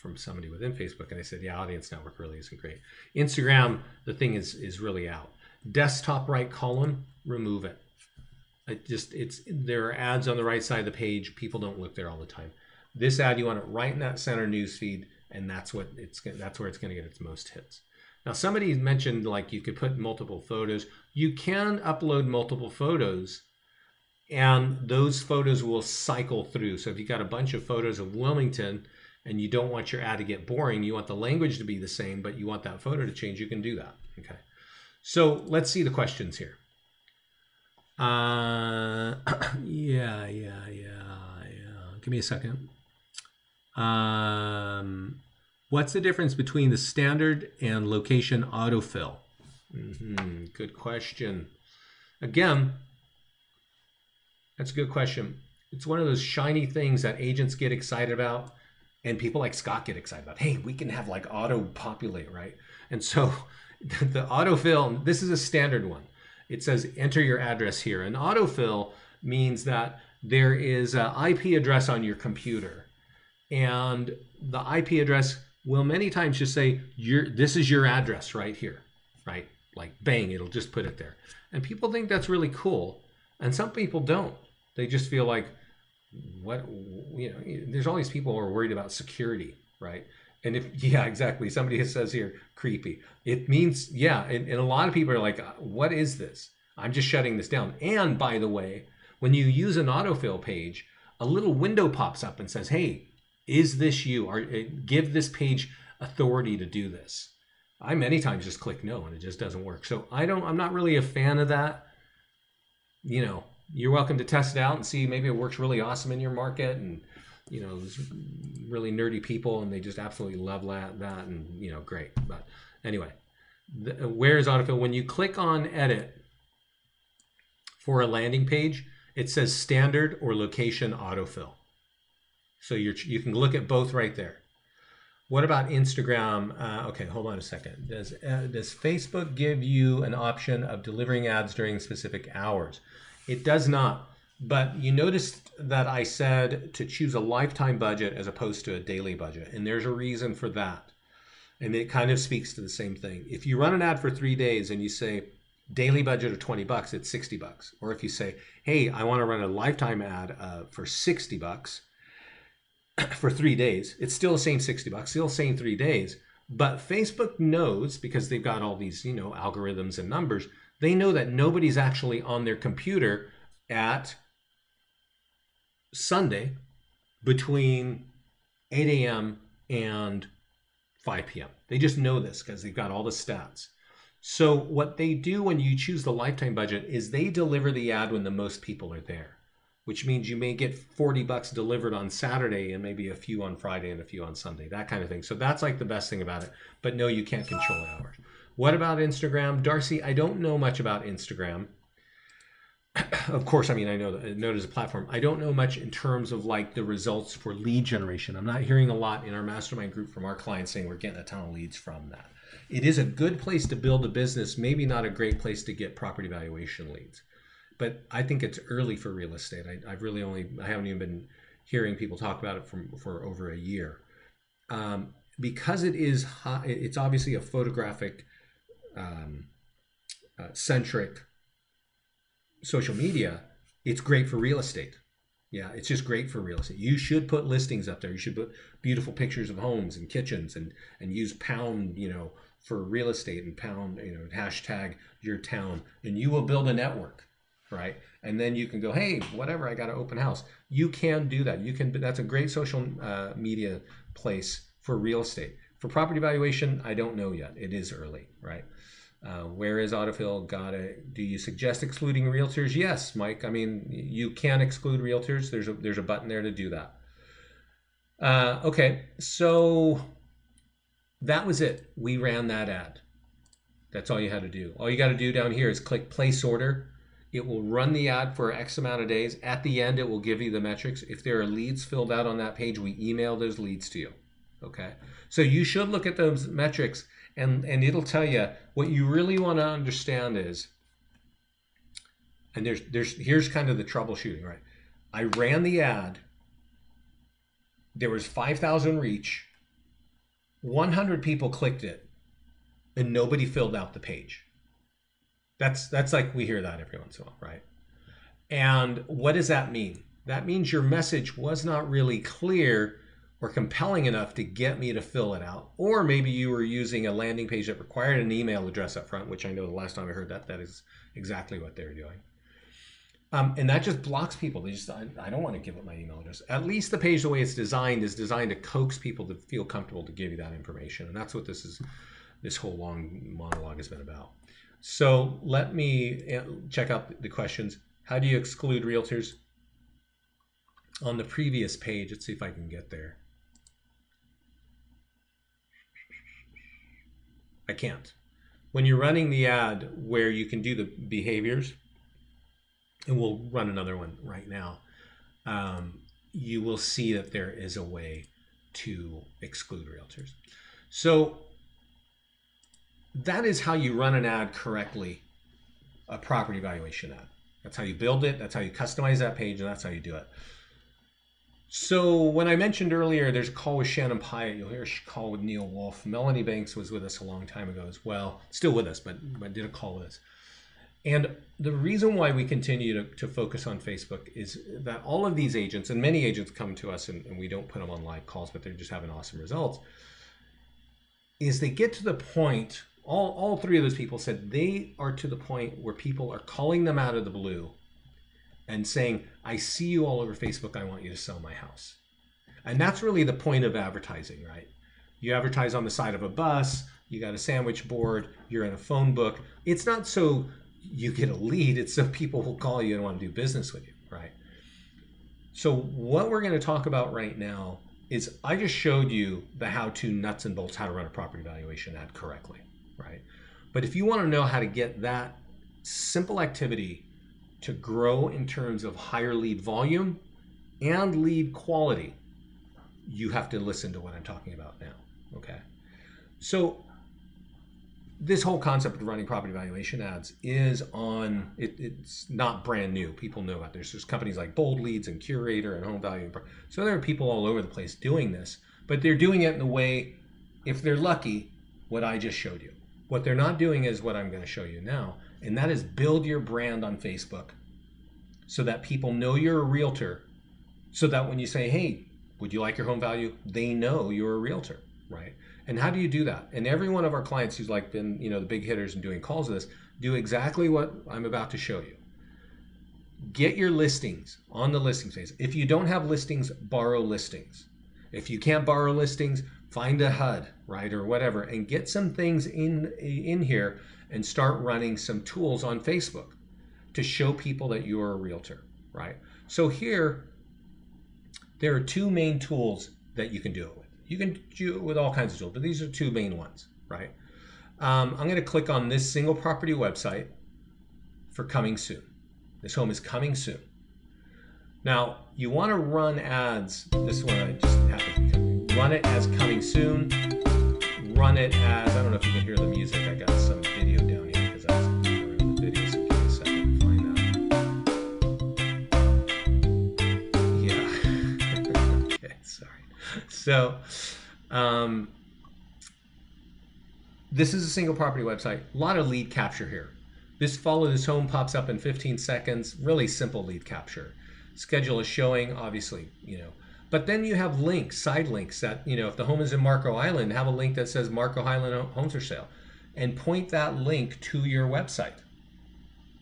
from somebody within Facebook, and they said, yeah, audience network really isn't great. Instagram, the thing is really out. Desktop right column, remove it. There are ads on the right side of the page. People don't look there all the time. This ad, you want it right in that center newsfeed, and that's where it's going to get its most hits. Now, somebody mentioned like you could put multiple photos. You can upload multiple photos, and those photos will cycle through. So if you got a bunch of photos of Wilmington and you don't want your ad to get boring, you want the language to be the same, but you want that photo to change, you can do that. Okay. So let's see the questions here. Yeah. Give me a second. What's the difference between the standard and location autofill? Good question. Again, that's a good question. It's one of those shiny things that agents get excited about, and people like Scott get excited about. Hey, we can have like auto populate, right? And so the autofill, this is a standard one. It says enter your address here. An autofill means that there is an IP address on your computer, and the IP address will many times just say, this is your address right here, right? Like bang, it'll just put it there. And people think that's really cool, and some people don't. They just feel like, what, there's all these people who are worried about security, right? And yeah, exactly. Somebody says here, creepy. It means, yeah, and a lot of people are like, what is this? I'm just shutting this down. And by the way, when you use an autofill page, a little window pops up and says, hey, is this you? Or give this page authority to do this. I many times just click no, and it just doesn't work. So I'm not really a fan of that. You're welcome to test it out and see, maybe it works really awesome in your market, and there's really nerdy people and they just absolutely love that, and great. But anyway, where is autofill? When you click on edit for a landing page, it says standard or location autofill. So you can look at both right there. What about Instagram? Okay, hold on a second. Does Facebook give you an option of delivering ads during specific hours? It does not, but you noticed that I said to choose a lifetime budget as opposed to a daily budget, and there's a reason for that. And it kind of speaks to the same thing. If you run an ad for 3 days and you say daily budget of $20, it's $60. Or if you say, hey, I want to run a lifetime ad for $60 for 3 days, it's still the same $60, still the same 3 days. But Facebook knows, because they've got all these, algorithms and numbers, they know that nobody's actually on their computer at Sunday between 8 a.m. and 5 p.m. They just know this because they've got all the stats. So what they do when you choose the lifetime budget is they deliver the ad when the most people are there, which means you may get $40 delivered on Saturday and maybe a few on Friday and a few on Sunday, that kind of thing. So that's like the best thing about it. But no, you can't control hours. What about Instagram? Darcy, I don't know much about Instagram. Of course, I know it as a platform. I don't know much in terms of like the results for lead generation. I'm not hearing a lot in our mastermind group from our clients saying we're getting a ton of leads from that. It is a good place to build a business, maybe not a great place to get property valuation leads. But I think it's early for real estate. I haven't even been hearing people talk about it for over a year. Because it's obviously a photographic centric social media, it's great for real estate. Yeah, it's just great for real estate. You should put listings up there. You should put beautiful pictures of homes and kitchens, and use pound, for real estate, and pound, hashtag your town, and you will build a network, right? And then you can go, hey, whatever, I got an open house. You can do that. That's a great social media place for real estate. For property valuation, I don't know yet. It is early, right? Where is autofill? Got it. Do you suggest excluding realtors? Yes, Mike. I mean, you can exclude realtors. There's a button there to do that. Okay, so that was it. We ran that ad. That's all you had to do. All you got to do down here is click place order. It will run the ad for X amount of days. At the end, it will give you the metrics. If there are leads filled out on that page, we email those leads to you. Okay, so you should look at those metrics, and it'll tell you what you really want to understand is, and here's kind of the troubleshooting, right? I ran the ad. There was 5,000 reach. 100 people clicked it, and nobody filled out the page. That's like, we hear that every once in a while, right? And what does that mean? That means your message was not really clear or compelling enough to get me to fill it out. Or maybe you were using a landing page that required an email address up front, which I know the last time I heard that is exactly what they're doing. And that just blocks people. I don't want to give up my email address. At least the page, the way it's designed, is designed to coax people to feel comfortable to give you that information. And that's what this whole long monologue has been about. So let me check out the questions. How do you exclude realtors? On the previous page, let's see if I can get there. I can't. When you're running the ad where you can do the behaviors, and we'll run another one right now, you will see that there is a way to exclude realtors. So that is how you run an ad correctly, a property valuation ad. That's how you build it, that's how you customize that page, and that's how you do it. So when I mentioned earlier, there's a call with Shannon Pyatt, you'll hear a call with Neil Wolf. Melanie Banks was with us a long time ago as well, still with us, but did a call with us. And the reason why we continue to focus on Facebook is that all of these agents, and many agents come to us, and we don't put them on live calls, but they're just having awesome results, is they get to the point, all three of those people said they are to the point where people are calling them out of the blue and saying, I see you all over Facebook, I want you to sell my house. And that's really the point of advertising, right? You advertise on the side of a bus, you got a sandwich board, you're in a phone book. It's not so you get a lead, it's so people will call you and want to do business with you, right? So what we're going to talk about right now is, I just showed you the how-to nuts and bolts, how to run a property valuation ad correctly, right? But if you want to know how to get that simple activity to grow in terms of higher lead volume and lead quality, you have to listen to what I'm talking about now, okay? So this whole concept of running property valuation ads is on, it's not brand new. People know about this. There's companies like Bold Leads and Curator and Home Value. So there are people all over the place doing this, but they're doing it in the way, if they're lucky, what I just showed you. What they're not doing is what I'm going to show you now, and that is build your brand on Facebook so that people know you're a realtor, so that when you say, hey, would you like your home value? They know you're a realtor, right? And how do you do that? And every one of our clients who's like been, the big hitters and doing calls of this, do exactly what I'm about to show you. Get your listings on the listing phase. If you don't have listings, borrow listings. If you can't borrow listings, find a HUD, right, or whatever, and get some things in here and start running some tools on Facebook to show people that you're a realtor, right? So here, there are two main tools that you can do it with. You can do it with all kinds of tools, but these are two main ones, right? I'm going to click on this single property website for coming soon. This home is coming soon. Now, you want to run ads. This one I just happened to be coming. Run it as coming soon. Run it as, I don't know if you can hear the music. I got some video down here because I was around the video, so give me a second to find that. Yeah. So this is a single property website. A lot of lead capture here. This follow this home pops up in 15 seconds. Really simple lead capture. Schedule a showing, obviously, you know. But then you have links, side links that, you know, if the home is in Marco Island, have a link that says Marco Island homes for sale and point that link to your website,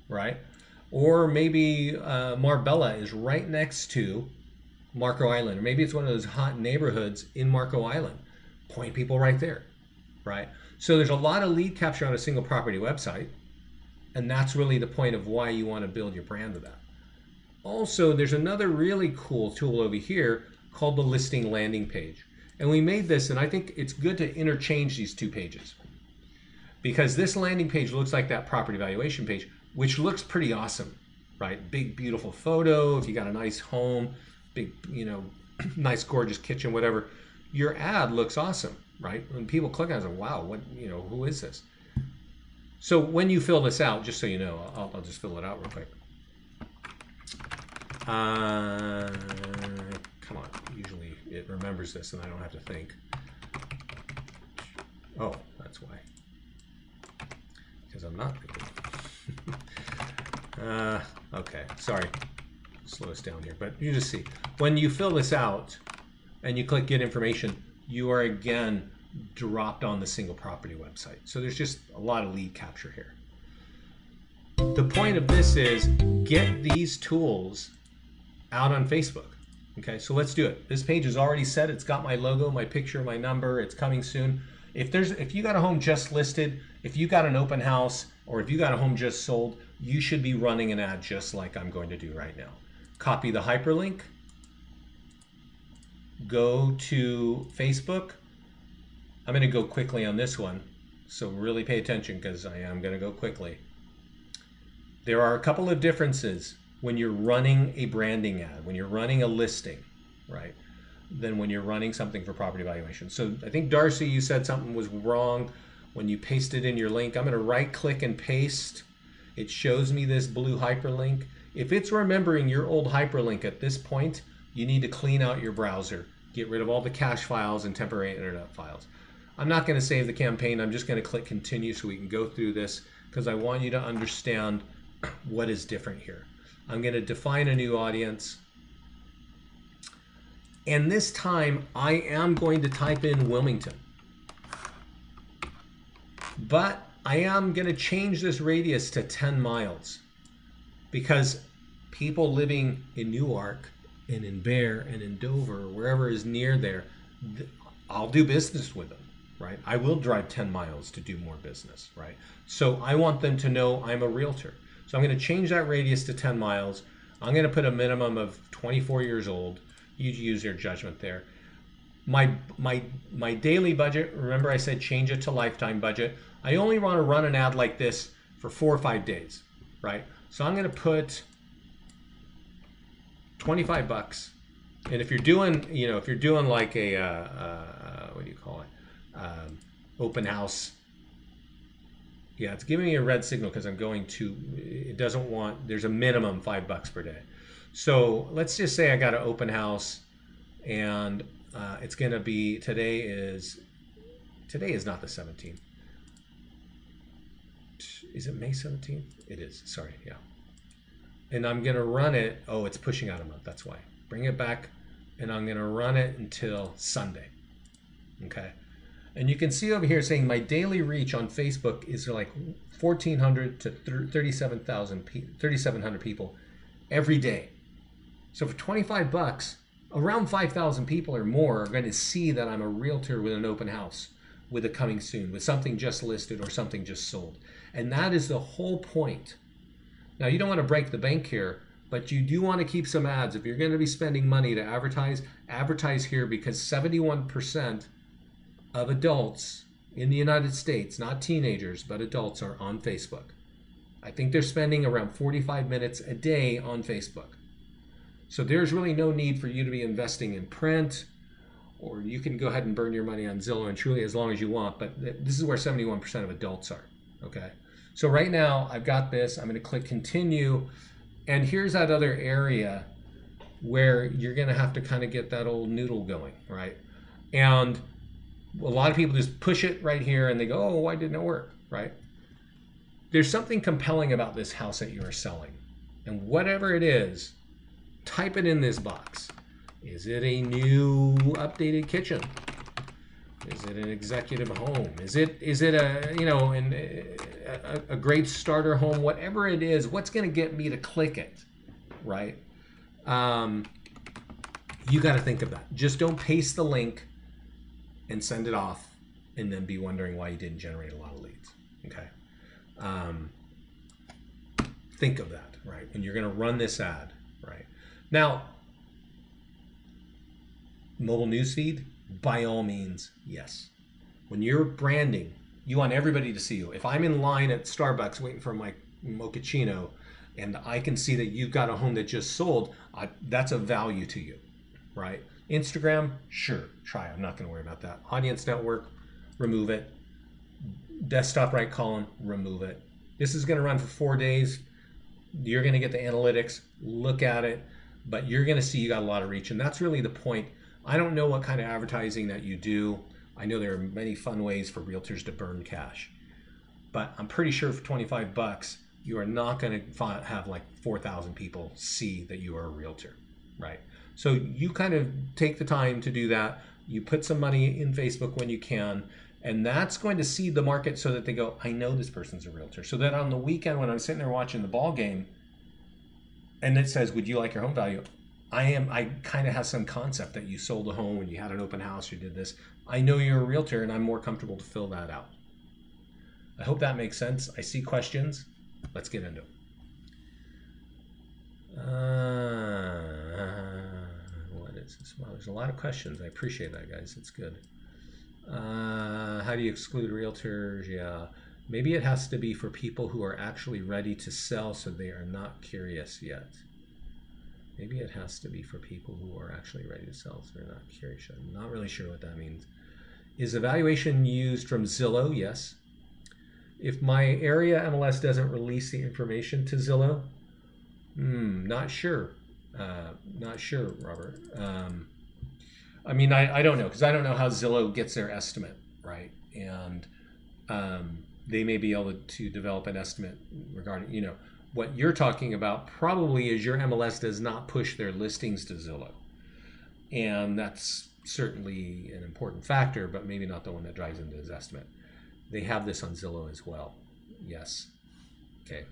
right? Or maybe Marbella is right next to Marco Island, or maybe it's one of those hot neighborhoods in Marco Island. Point people right there, right? So there's a lot of lead capture on a single property website, and that's really the point of why you want to build your brand with that. Also, there's another really cool tool over here called the listing landing page. And we made this, and I think it's good to interchange these two pages, because this landing page looks like that property valuation page, which looks pretty awesome, right? Big, beautiful photo. If you got a nice home, big, you know, nice, gorgeous kitchen, whatever, your ad looks awesome, right? When people click on it, like, wow, what, you know, who is this? So when you fill this out, just so you know, I'll just fill it out real quick. Come on, usually it remembers this and I don't have to think. Oh, that's why. Because I'm not thinking. Okay, sorry. Slow us down here, but you just see. When you fill this out and you click get information, you are again dropped on the single property website. So there's just a lot of lead capture here. The point of this is get these tools out on Facebook. Okay, so let's do it. This page is already set. It's got my logo, my picture, my number. It's coming soon. If you got a home just listed, if you got an open house, or if you got a home just sold, you should be running an ad just like I'm going to do right now. Copy the hyperlink. Go to Facebook. I'm going to go quickly on this one, so really pay attention because I am going to go quickly. There are a couple of differences when you're running a branding ad, when you're running a listing, right, than when you're running something for property valuation. So I think, Darcy, you said something was wrong when you pasted in your link. I'm going to right click and paste. It shows me this blue hyperlink. If it's remembering your old hyperlink at this point, you need to clean out your browser, get rid of all the cache files and temporary internet files. I'm not going to save the campaign. I'm just going to click continue so we can go through this because I want you to understand what is different here. I'm going to define a new audience. And this time I am going to type in Wilmington. But I am going to change this radius to 10 miles because people living in Newark and in Bear and in Dover, or wherever is near there, I'll do business with them, right? I will drive 10 miles to do more business, right? So I want them to know I'm a realtor. So I'm going to change that radius to 10 miles. I'm going to put a minimum of 24 years old. You use your judgment there. My daily budget, remember I said change it to lifetime budget. I only want to run an ad like this for 4 or 5 days, right? So I'm going to put 25 bucks. And if you're doing, you know, if you're doing like a, what do you call it? Open house. Yeah, it's giving me a red signal because I'm going to, it doesn't want, there's a minimum $5 per day. So let's just say I got an open house and it's going to be, today is not the 17th. Is it May 17th? It is, sorry, yeah. And I'm going to run it, oh, it's pushing out a month, that's why. Bring it back and I'm going to run it until Sunday, okay? And you can see over here saying my daily reach on Facebook is like 1,400 to 3,700 people every day. So for 25 bucks, around 5,000 people or more are going to see that I'm a realtor with an open house, with a coming soon, with something just listed or something just sold. And that is the whole point. Now, you don't want to break the bank here, but you do want to keep some ads. If you're going to be spending money to advertise here, because 71% of adults in the United States, not teenagers, but adults, are on Facebook. I think they're spending around 45 minutes a day on Facebook. So there's really no need for you to be investing in print, or you can go ahead and burn your money on Zillow and Truly as long as you want, but this is where 71% of adults are, okay? So right now I've got this, I'm gonna click continue, and here's that other area where you're gonna have to kind of get that old noodle going, right? And a lot of people just push it right here and they go, oh, why didn't it work, right? There's something compelling about this house that you are selling. And whatever it is, type it in this box. Is it a new updated kitchen? Is it an executive home? Is it a, you know, a great starter home? Whatever it is, what's going to get me to click it, right? You got to think of that. Just don't paste the link and send it off and then be wondering why you didn't generate a lot of leads, okay? Think of that, right? When you're going to run this ad, right? Now, mobile newsfeed, by all means, yes. When you're branding, you want everybody to see you. If I'm in line at Starbucks waiting for my mochaccino and I can see that you've got a home that just sold, that's a value to you, right? Instagram, sure, try. I'm not going to worry about that. Audience network, remove it. Desktop right column, remove it. This is going to run for 4 days. You're going to get the analytics, look at it, but you're going to see you got a lot of reach. And that's really the point. I don't know what kind of advertising that you do. I know there are many fun ways for realtors to burn cash, but I'm pretty sure for 25 bucks, you are not going to have like 4,000 people see that you are a realtor, right? So you kind of take the time to do that. You put some money in Facebook when you can, and that's going to seed the market so that they go, I know this person's a realtor. So that on the weekend when I'm sitting there watching the ball game and it says, would you like your home value? I kind of have some concept that you sold a home and you had an open house, you did this. I know you're a realtor and I'm more comfortable to fill that out. I hope that makes sense. I see questions. Let's get into it. What is this? Well, there's a lot of questions. I appreciate that, guys. It's good. How do you exclude realtors? Yeah. Maybe it has to be for people who are actually ready to sell, so they are not curious yet. Maybe it has to be for people who are actually ready to sell, so they're not curious. I'm not really sure what that means. Is evaluation used from Zillow? Yes. If my area MLS doesn't release the information to Zillow, not sure. Not sure, Robert. I mean, I don't know, because I don't know how Zillow gets their estimate, right? And they may be able to develop an estimate regarding, you know, what you're talking about probably is your MLS does not push their listings to Zillow. And that's certainly an important factor, but maybe not the one that drives into his estimate. They have this on Zillow as well. Yes. Okay.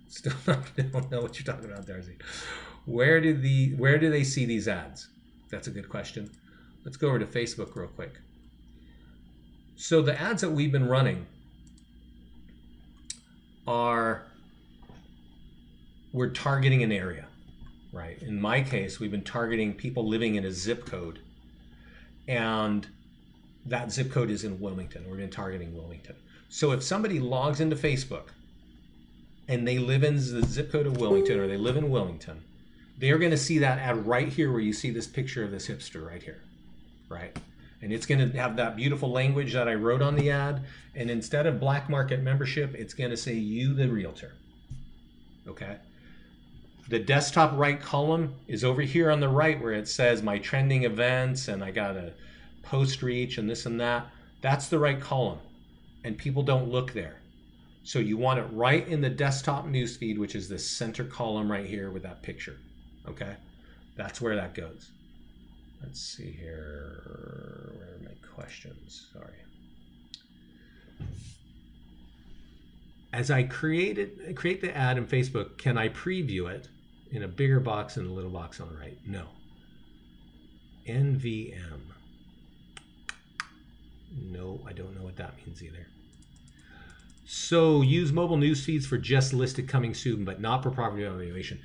Still don't know what you're talking about, Darcy. Where do they see these ads? That's a good question. Let's go over to Facebook real quick. So the ads that we've been running we're targeting an area, right? In my case, we've been targeting people living in a zip code, and that zip code is in Wilmington. We've been targeting Wilmington. So if somebody logs into Facebook and they live in the zip code of Wilmington, or they live in Wilmington, they're going to see that ad right here where you see this picture of this hipster right here, right? And it's going to have that beautiful language that I wrote on the ad. And instead of black market membership, it's going to say you, the realtor. Okay. The desktop right column is over here on the right where it says my trending events and I got a post reach and this and that. That's the right column. And people don't look there. So you want it right in the desktop newsfeed, which is this center column right here with that picture. Okay. That's where that goes. Let's see here. Where are my questions? Sorry. As I create the ad in Facebook, can I preview it in a bigger box and a little box on the right? No. NVM. No, I don't know what that means either. So use mobile news feeds for just listed coming soon, but not for property evaluation.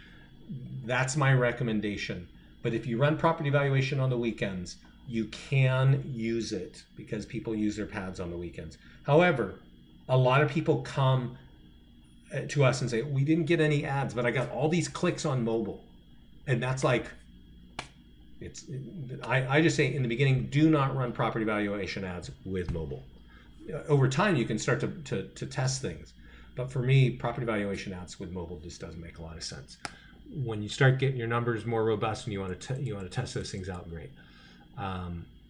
That's my recommendation. But if you run property evaluation on the weekends, you can use it because people use their pads on the weekends. However, a lot of people come to us and say, we didn't get any ads, but I got all these clicks on mobile. And that's like, I just say in the beginning, do not run property evaluation ads with mobile. Over time, you can start to test things. But for me, property evaluation ads with mobile just doesn't make a lot of sense. When you start getting your numbers more robust and you want to test those things out, great.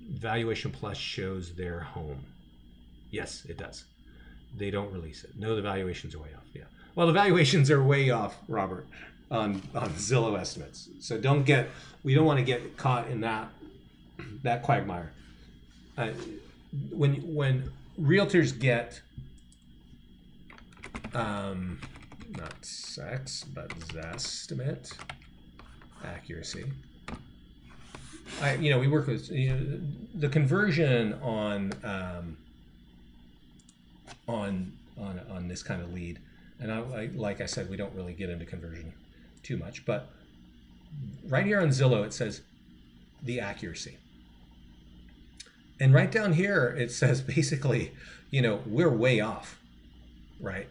Valuation Plus shows their home. Yes, it does. They don't release it. No, the valuations are way off. Yeah. Well, the valuations are way off, Robert, on Zillow estimates. So we don't want to get caught in that quagmire. When realtors get not sex but Zestimate accuracy. We work with the conversion on this kind of lead, and like I said, we don't really get into conversion too much, but right here on Zillow it says the accuracy, and right down here it says basically, we're way off, right?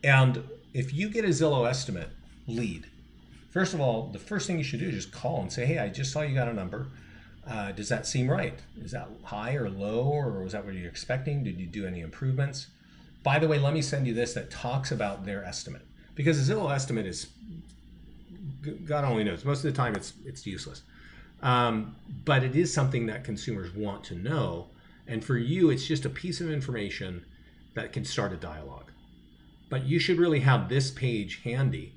And if you get a Zillow estimate lead, first of all, the first thing you should do is just call and say, hey, I just saw you got a number. Does that seem right? Is that high or low, or was that what you're expecting? Did you do any improvements? By the way, let me send you this that talks about their estimate, because a Zillow estimate is, God only knows, most of the time it's useless. But it is something that consumers want to know. And for you, it's just a piece of information that can start a dialogue. But you should really have this page handy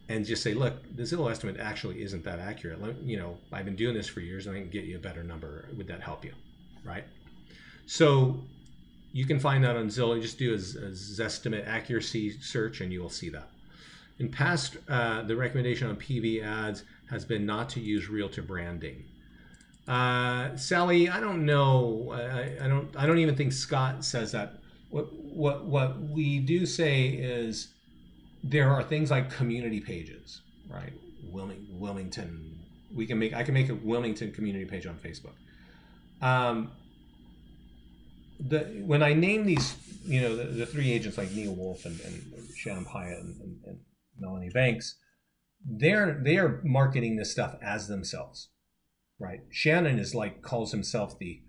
and just say, look, the Zillow estimate actually isn't that accurate. I've been doing this for years and I can get you a better number. Would that help you? Right? So you can find that on Zillow. Just do a Zestimate accuracy search and you will see that. In past, the recommendation on PV ads has been not to use realtor branding. Sally, I don't know. I don't even think Scott says that. What we do say is there are things like community pages, right? Wilmington. I can make a Wilmington community page on Facebook. When I name these, the three agents like Neil Wolf and Shannon Pyatt and Melanie Banks, they are marketing this stuff as themselves, right? Shannon calls himself the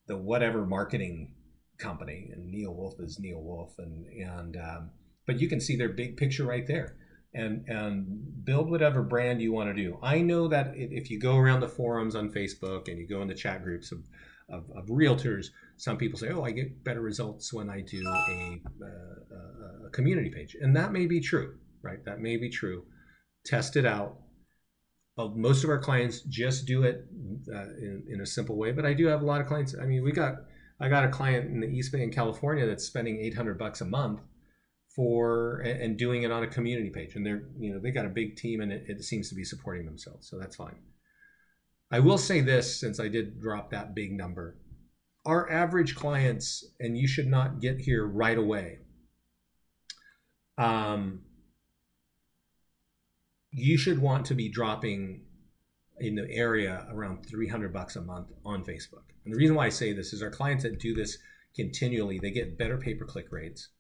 whatever marketing company, and Neil Wolf is Neil Wolf, but you can see their big picture right there, and build whatever brand you want to do. I know that if you go around the forums on Facebook and you go in the chat groups of realtors, some people say, oh, I get better results when I do a community page, and that may be true, right? That may be true. Test it out. Most of our clients just do it in a simple way, but I do have a lot of clients. I mean, I got a client in the East Bay in California that's spending $800 a month and doing it on a community page, and they got a big team, and it seems to be supporting themselves, so that's fine. I will say this, since I did drop that big number, our average clients, and you should not get here right away, you should want to be dropping in the area around $300 a month on Facebook. And the reason why I say this is our clients that do this continually, they get better pay-per-click rates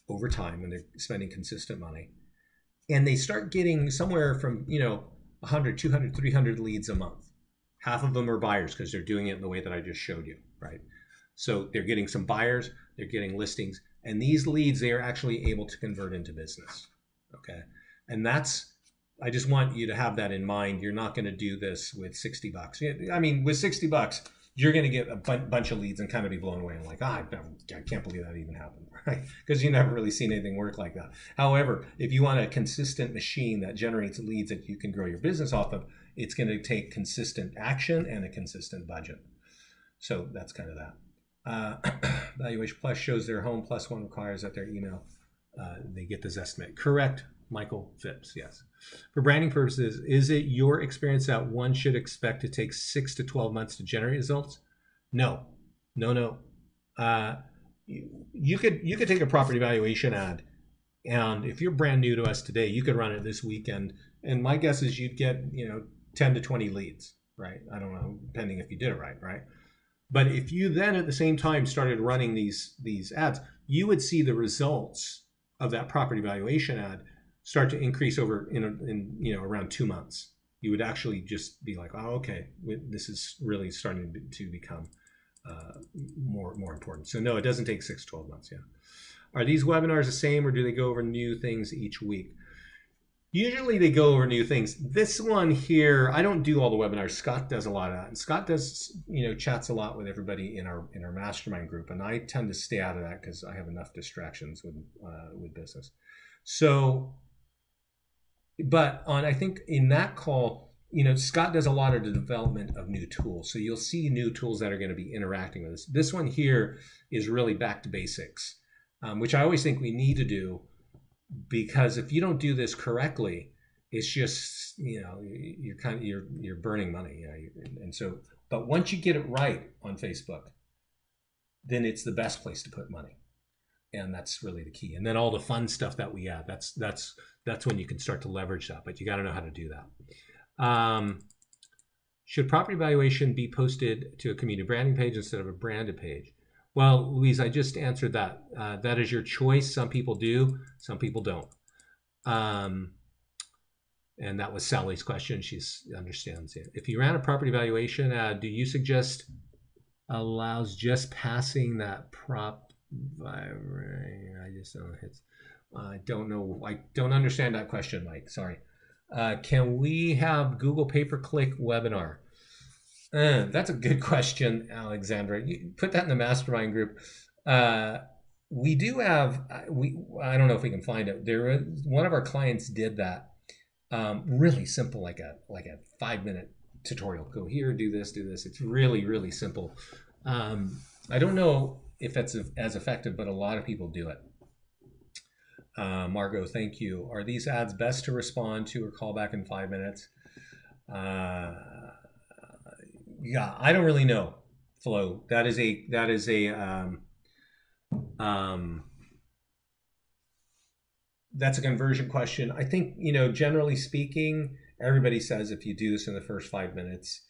over time when they're spending consistent money. And they start getting somewhere from, 100, 200, 300 leads a month. Half of them are buyers because they're doing it in the way that I just showed you, right? So they're getting some buyers, they're getting listings, and these leads, they are actually able to convert into business, okay? And I just want you to have that in mind. You're not going to do this with $60. I mean, with $60, you're going to get a bunch of leads and kind of be blown away and like, I can't believe that even happened, right? Because you've never really seen anything work like that. However, if you want a consistent machine that generates leads that you can grow your business off of, it's going to take consistent action and a consistent budget. So that's kind of that. Valuation Plus shows their home, plus one requires that their email, they get this estimate. Correct, Michael Phipps, yes. For branding purposes, is it your experience that one should expect to take 6 to 12 months to generate results? No. You could take a property valuation ad, and if you're brand new to us today, you could run it this weekend, and my guess is you'd get 10 to 20 leads, right? I don't know, depending if you did it right? But if you then at the same time started running these ads, you would see the results of that property valuation ad start to increase over in around 2 months. You would actually just be like, oh, okay, this is really starting to become more important. So no, it doesn't take 6 to 12 months. Yeah. Are these webinars the same, or do they go over new things each week? Usually they go over new things. This one here, I don't do all the webinars. Scott does a lot of that, and Scott does, chats a lot with everybody in our mastermind group, and I tend to stay out of that because I have enough distractions with business. So, but I think in that call, Scott does a lot of the development of new tools. So you'll see new tools that are going to be interacting with us. This one here is really back to basics, which I always think we need to do, because if you don't do this correctly, it's just, you're burning money. And so, but once you get it right on Facebook, then it's the best place to put money. And that's really the key. And then all the fun stuff that we add, that's when you can start to leverage that, but you got to know how to do that. Should property valuation be posted to a community branding page instead of a branded page? Well, Louise, I just answered that. That is your choice. Some people do, some people don't. And that was Sally's question. She understands it. If you ran a property valuation ad, do you suggest allows just passing that prop? I don't know. I don't understand that question, Mike. Sorry. Can we have Google pay-per-click webinar? That's a good question, Alexandra. You put that in the mastermind group. We do have. I don't know if we can find it. One of our clients did that. Really simple, like a 5-minute tutorial. Go here, do this, do this. It's really, really simple. I don't know if that's as effective, but a lot of people do it. Margot, thank you. Are these ads best to respond to or call back in 5 minutes? Yeah, I don't really know, Flo. That's a conversion question. I think, generally speaking, everybody says if you do this in the first 5 minutes,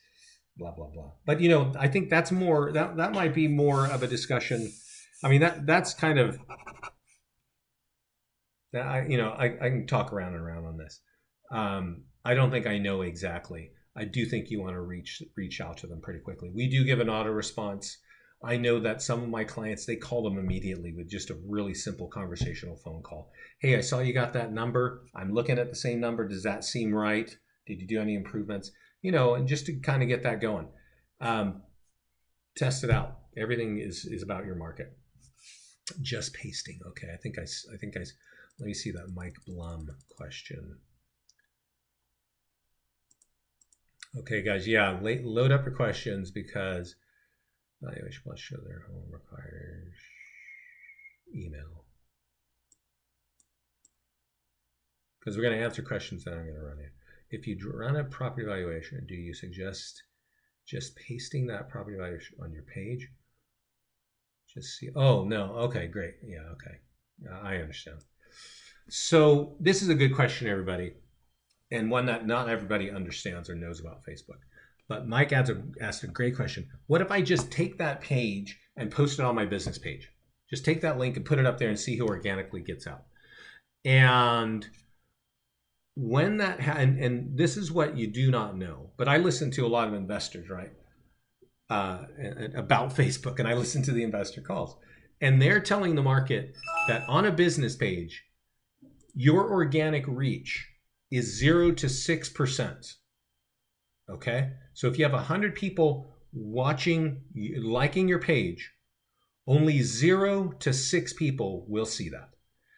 blah, blah, blah. But, I think that's more, that might be more of a discussion. I mean, that's kind of, I can talk around and around on this. I don't think I know exactly. I do think you want to reach out to them pretty quickly. We do give an auto response. I know that some of my clients, they call them immediately with just a really simple conversational phone call. Hey, I saw you got that number. I'm looking at the same number. Does that seem right? Did you do any improvements? And just to kind of get that going. Test it out. Everything is about your market. Just pasting. Okay, I think I let me see that Mike Blum question. Okay, guys, yeah, load up your questions, because valuation must show their home requires email. Because we're going to answer questions that I'm going to run in. If you run a property valuation, do you suggest just pasting that property valuation on your page? Just see. Oh, no. Okay, great. Yeah, okay. I understand. So this is a good question, everybody, and one that not everybody understands or knows about Facebook. But Mike asked a great question. What if I just take that page and post it on my business page? Just take that link and put it up there and see who organically gets out. And when that and this is what you do not know, but I listen to a lot of investors, right, about Facebook, and I listen to the investor calls, and they're telling the market that on a business page, your organic reach is 0 to 6%. Okay, so if you have 100 people watching, liking your page, only 0 to 6 people will see that.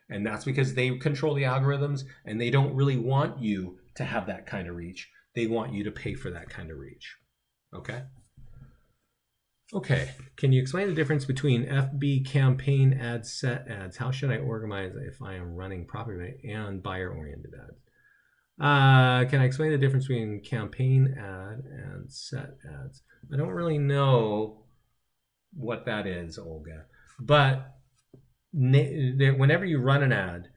And that's because they control the algorithms, and they don't really want you to have that kind of reach. They want you to pay for that kind of reach. Okay? Okay, can you explain the difference between FB campaign ads, set ads? How should I organize if I am running property and buyer-oriented ads? Can I explain the difference between campaign ad and set ads? I don't really know what that is, Olga, but whenever you run an ad,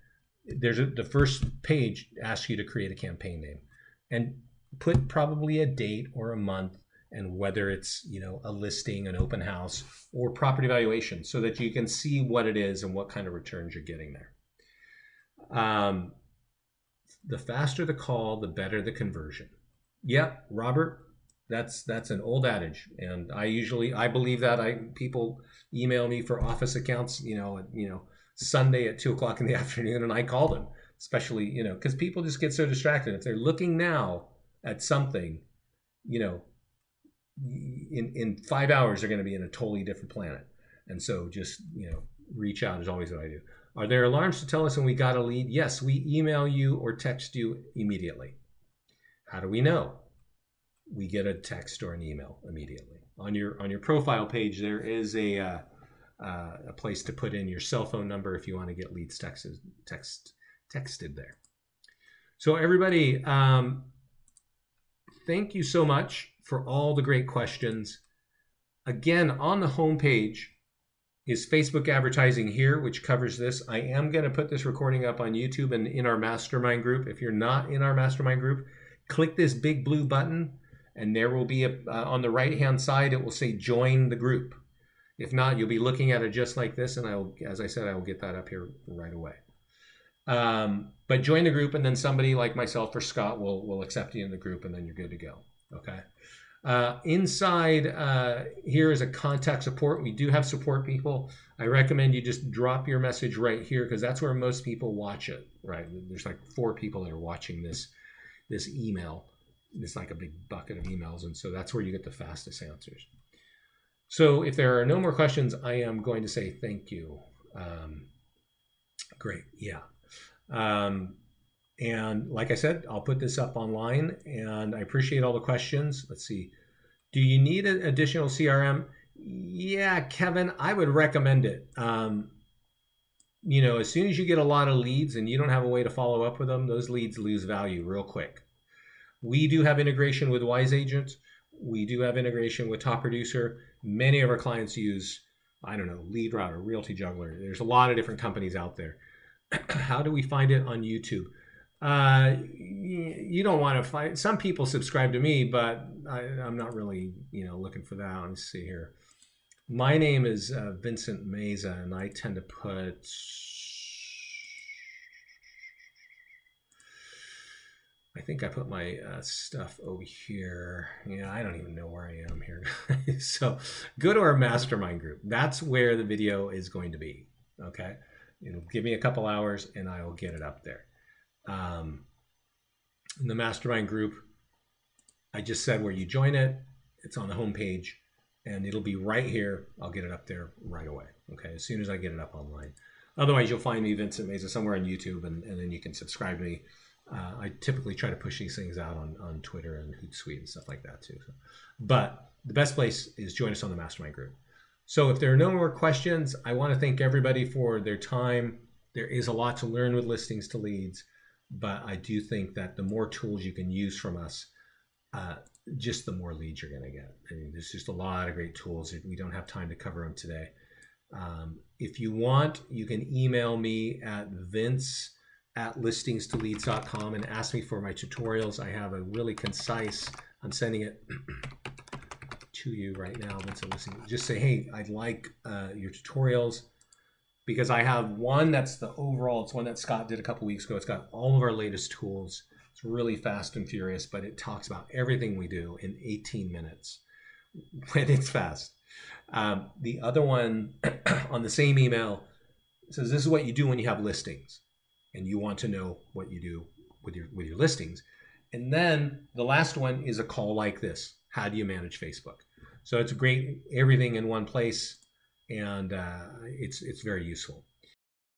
the first page asks you to create a campaign name and put probably a date or a month, and whether it's a listing, an open house, or property valuation, so that you can see what it is and what kind of returns you're getting there. The faster the call, the better the conversion. Yeah, Robert, that's an old adage, and I believe that. People email me for office accounts, Sunday at 2 o'clock in the afternoon, and I call them. especially, you know, because people just get so distracted. If they're looking now at something, you know, in 5 hours, they're going to be in a totally different planet. And so just, you know, reach out is always what I do. Are there alarms to tell us when we got a lead? Yes, we email you or text you immediately. How do we know? We get a text or an email immediately. On your profile page, there is a place to put in your cell phone number if you want to get leads texted there. So everybody, thank you so much for all the great questions. Again, on the home page is Facebook advertising here, which covers this. I am going to put this recording up on YouTube and in our mastermind group. If you're not in our mastermind group, click this big blue button, and there will be on the right-hand side, it will say join the group. If not, you'll be looking at it just like this, and as I said, I will get that up here right away. But join the group, and then somebody like myself or Scott will accept you in the group, and then you're good to go. Okay. Inside here is a contact support. We do have support people. I recommend you just drop your message right here, because that's where most people watch it. Right. There's like 4 people that are watching this email. It's like a big bucket of emails, and so that's where you get the fastest answers. So if there are no more questions, I am going to say thank you. Great. Yeah. And like I said, I'll put this up online, and I appreciate all the questions. Let's see. Do you need an additional CRM? Yeah, Kevin, I would recommend it. You know, as soon as you get a lot of leads and you don't have a way to follow up with them, those leads lose value real quick. We do have integration with Wise Agent. We do have integration with Top Producer. Many of our clients use, I don't know, Lead Router, Realty Juggler. There's a lot of different companies out there. How do we find it on YouTube? You don't want to find, some people subscribe to me, but I'm not really, you know, looking for that. Let's see here. My name is Vincent Meza, and I tend to put, I think I put my stuff over here. Yeah, I don't even know where I am here. So go to our mastermind group. That's where the video is going to be. Okay. It'll give me a couple hours and I will get it up there. In the mastermind group, I just said where you join it. It's on the home page, and it'll be right here. I'll get it up there right away. Okay. As soon as I get it up online. Otherwise, you'll find me, Vincent Meza, somewhere on YouTube, and then you can subscribe to me. I typically try to push these things out on Twitter and Hootsuite and stuff like that too. So, but the best place is join us on the mastermind group. So if there are no more questions, I want to thank everybody for their time. There is a lot to learn with listings to leads, but I do think that the more tools you can use from us, just the more leads you're going to get. I mean, there's just a lot of great tools. We don't have time to cover them today. If you want, you can email me at vince@listingstoleads.com and ask me for my tutorials. I have a really concise, I'm sending it to you right now, Vince. Just say, hey, I'd like your tutorials, because I have one that's the overall, it's one that Scott did a couple weeks ago. It's got all of our latest tools. It's really fast and furious, but it talks about everything we do in 18 minutes when it's fast. The other one on the same email says, this is what you do when you have listings and you want to know what you do with your listings. And then the last one is a call like this. How do you manage Facebook? So it's great, everything in one place, and it's very useful.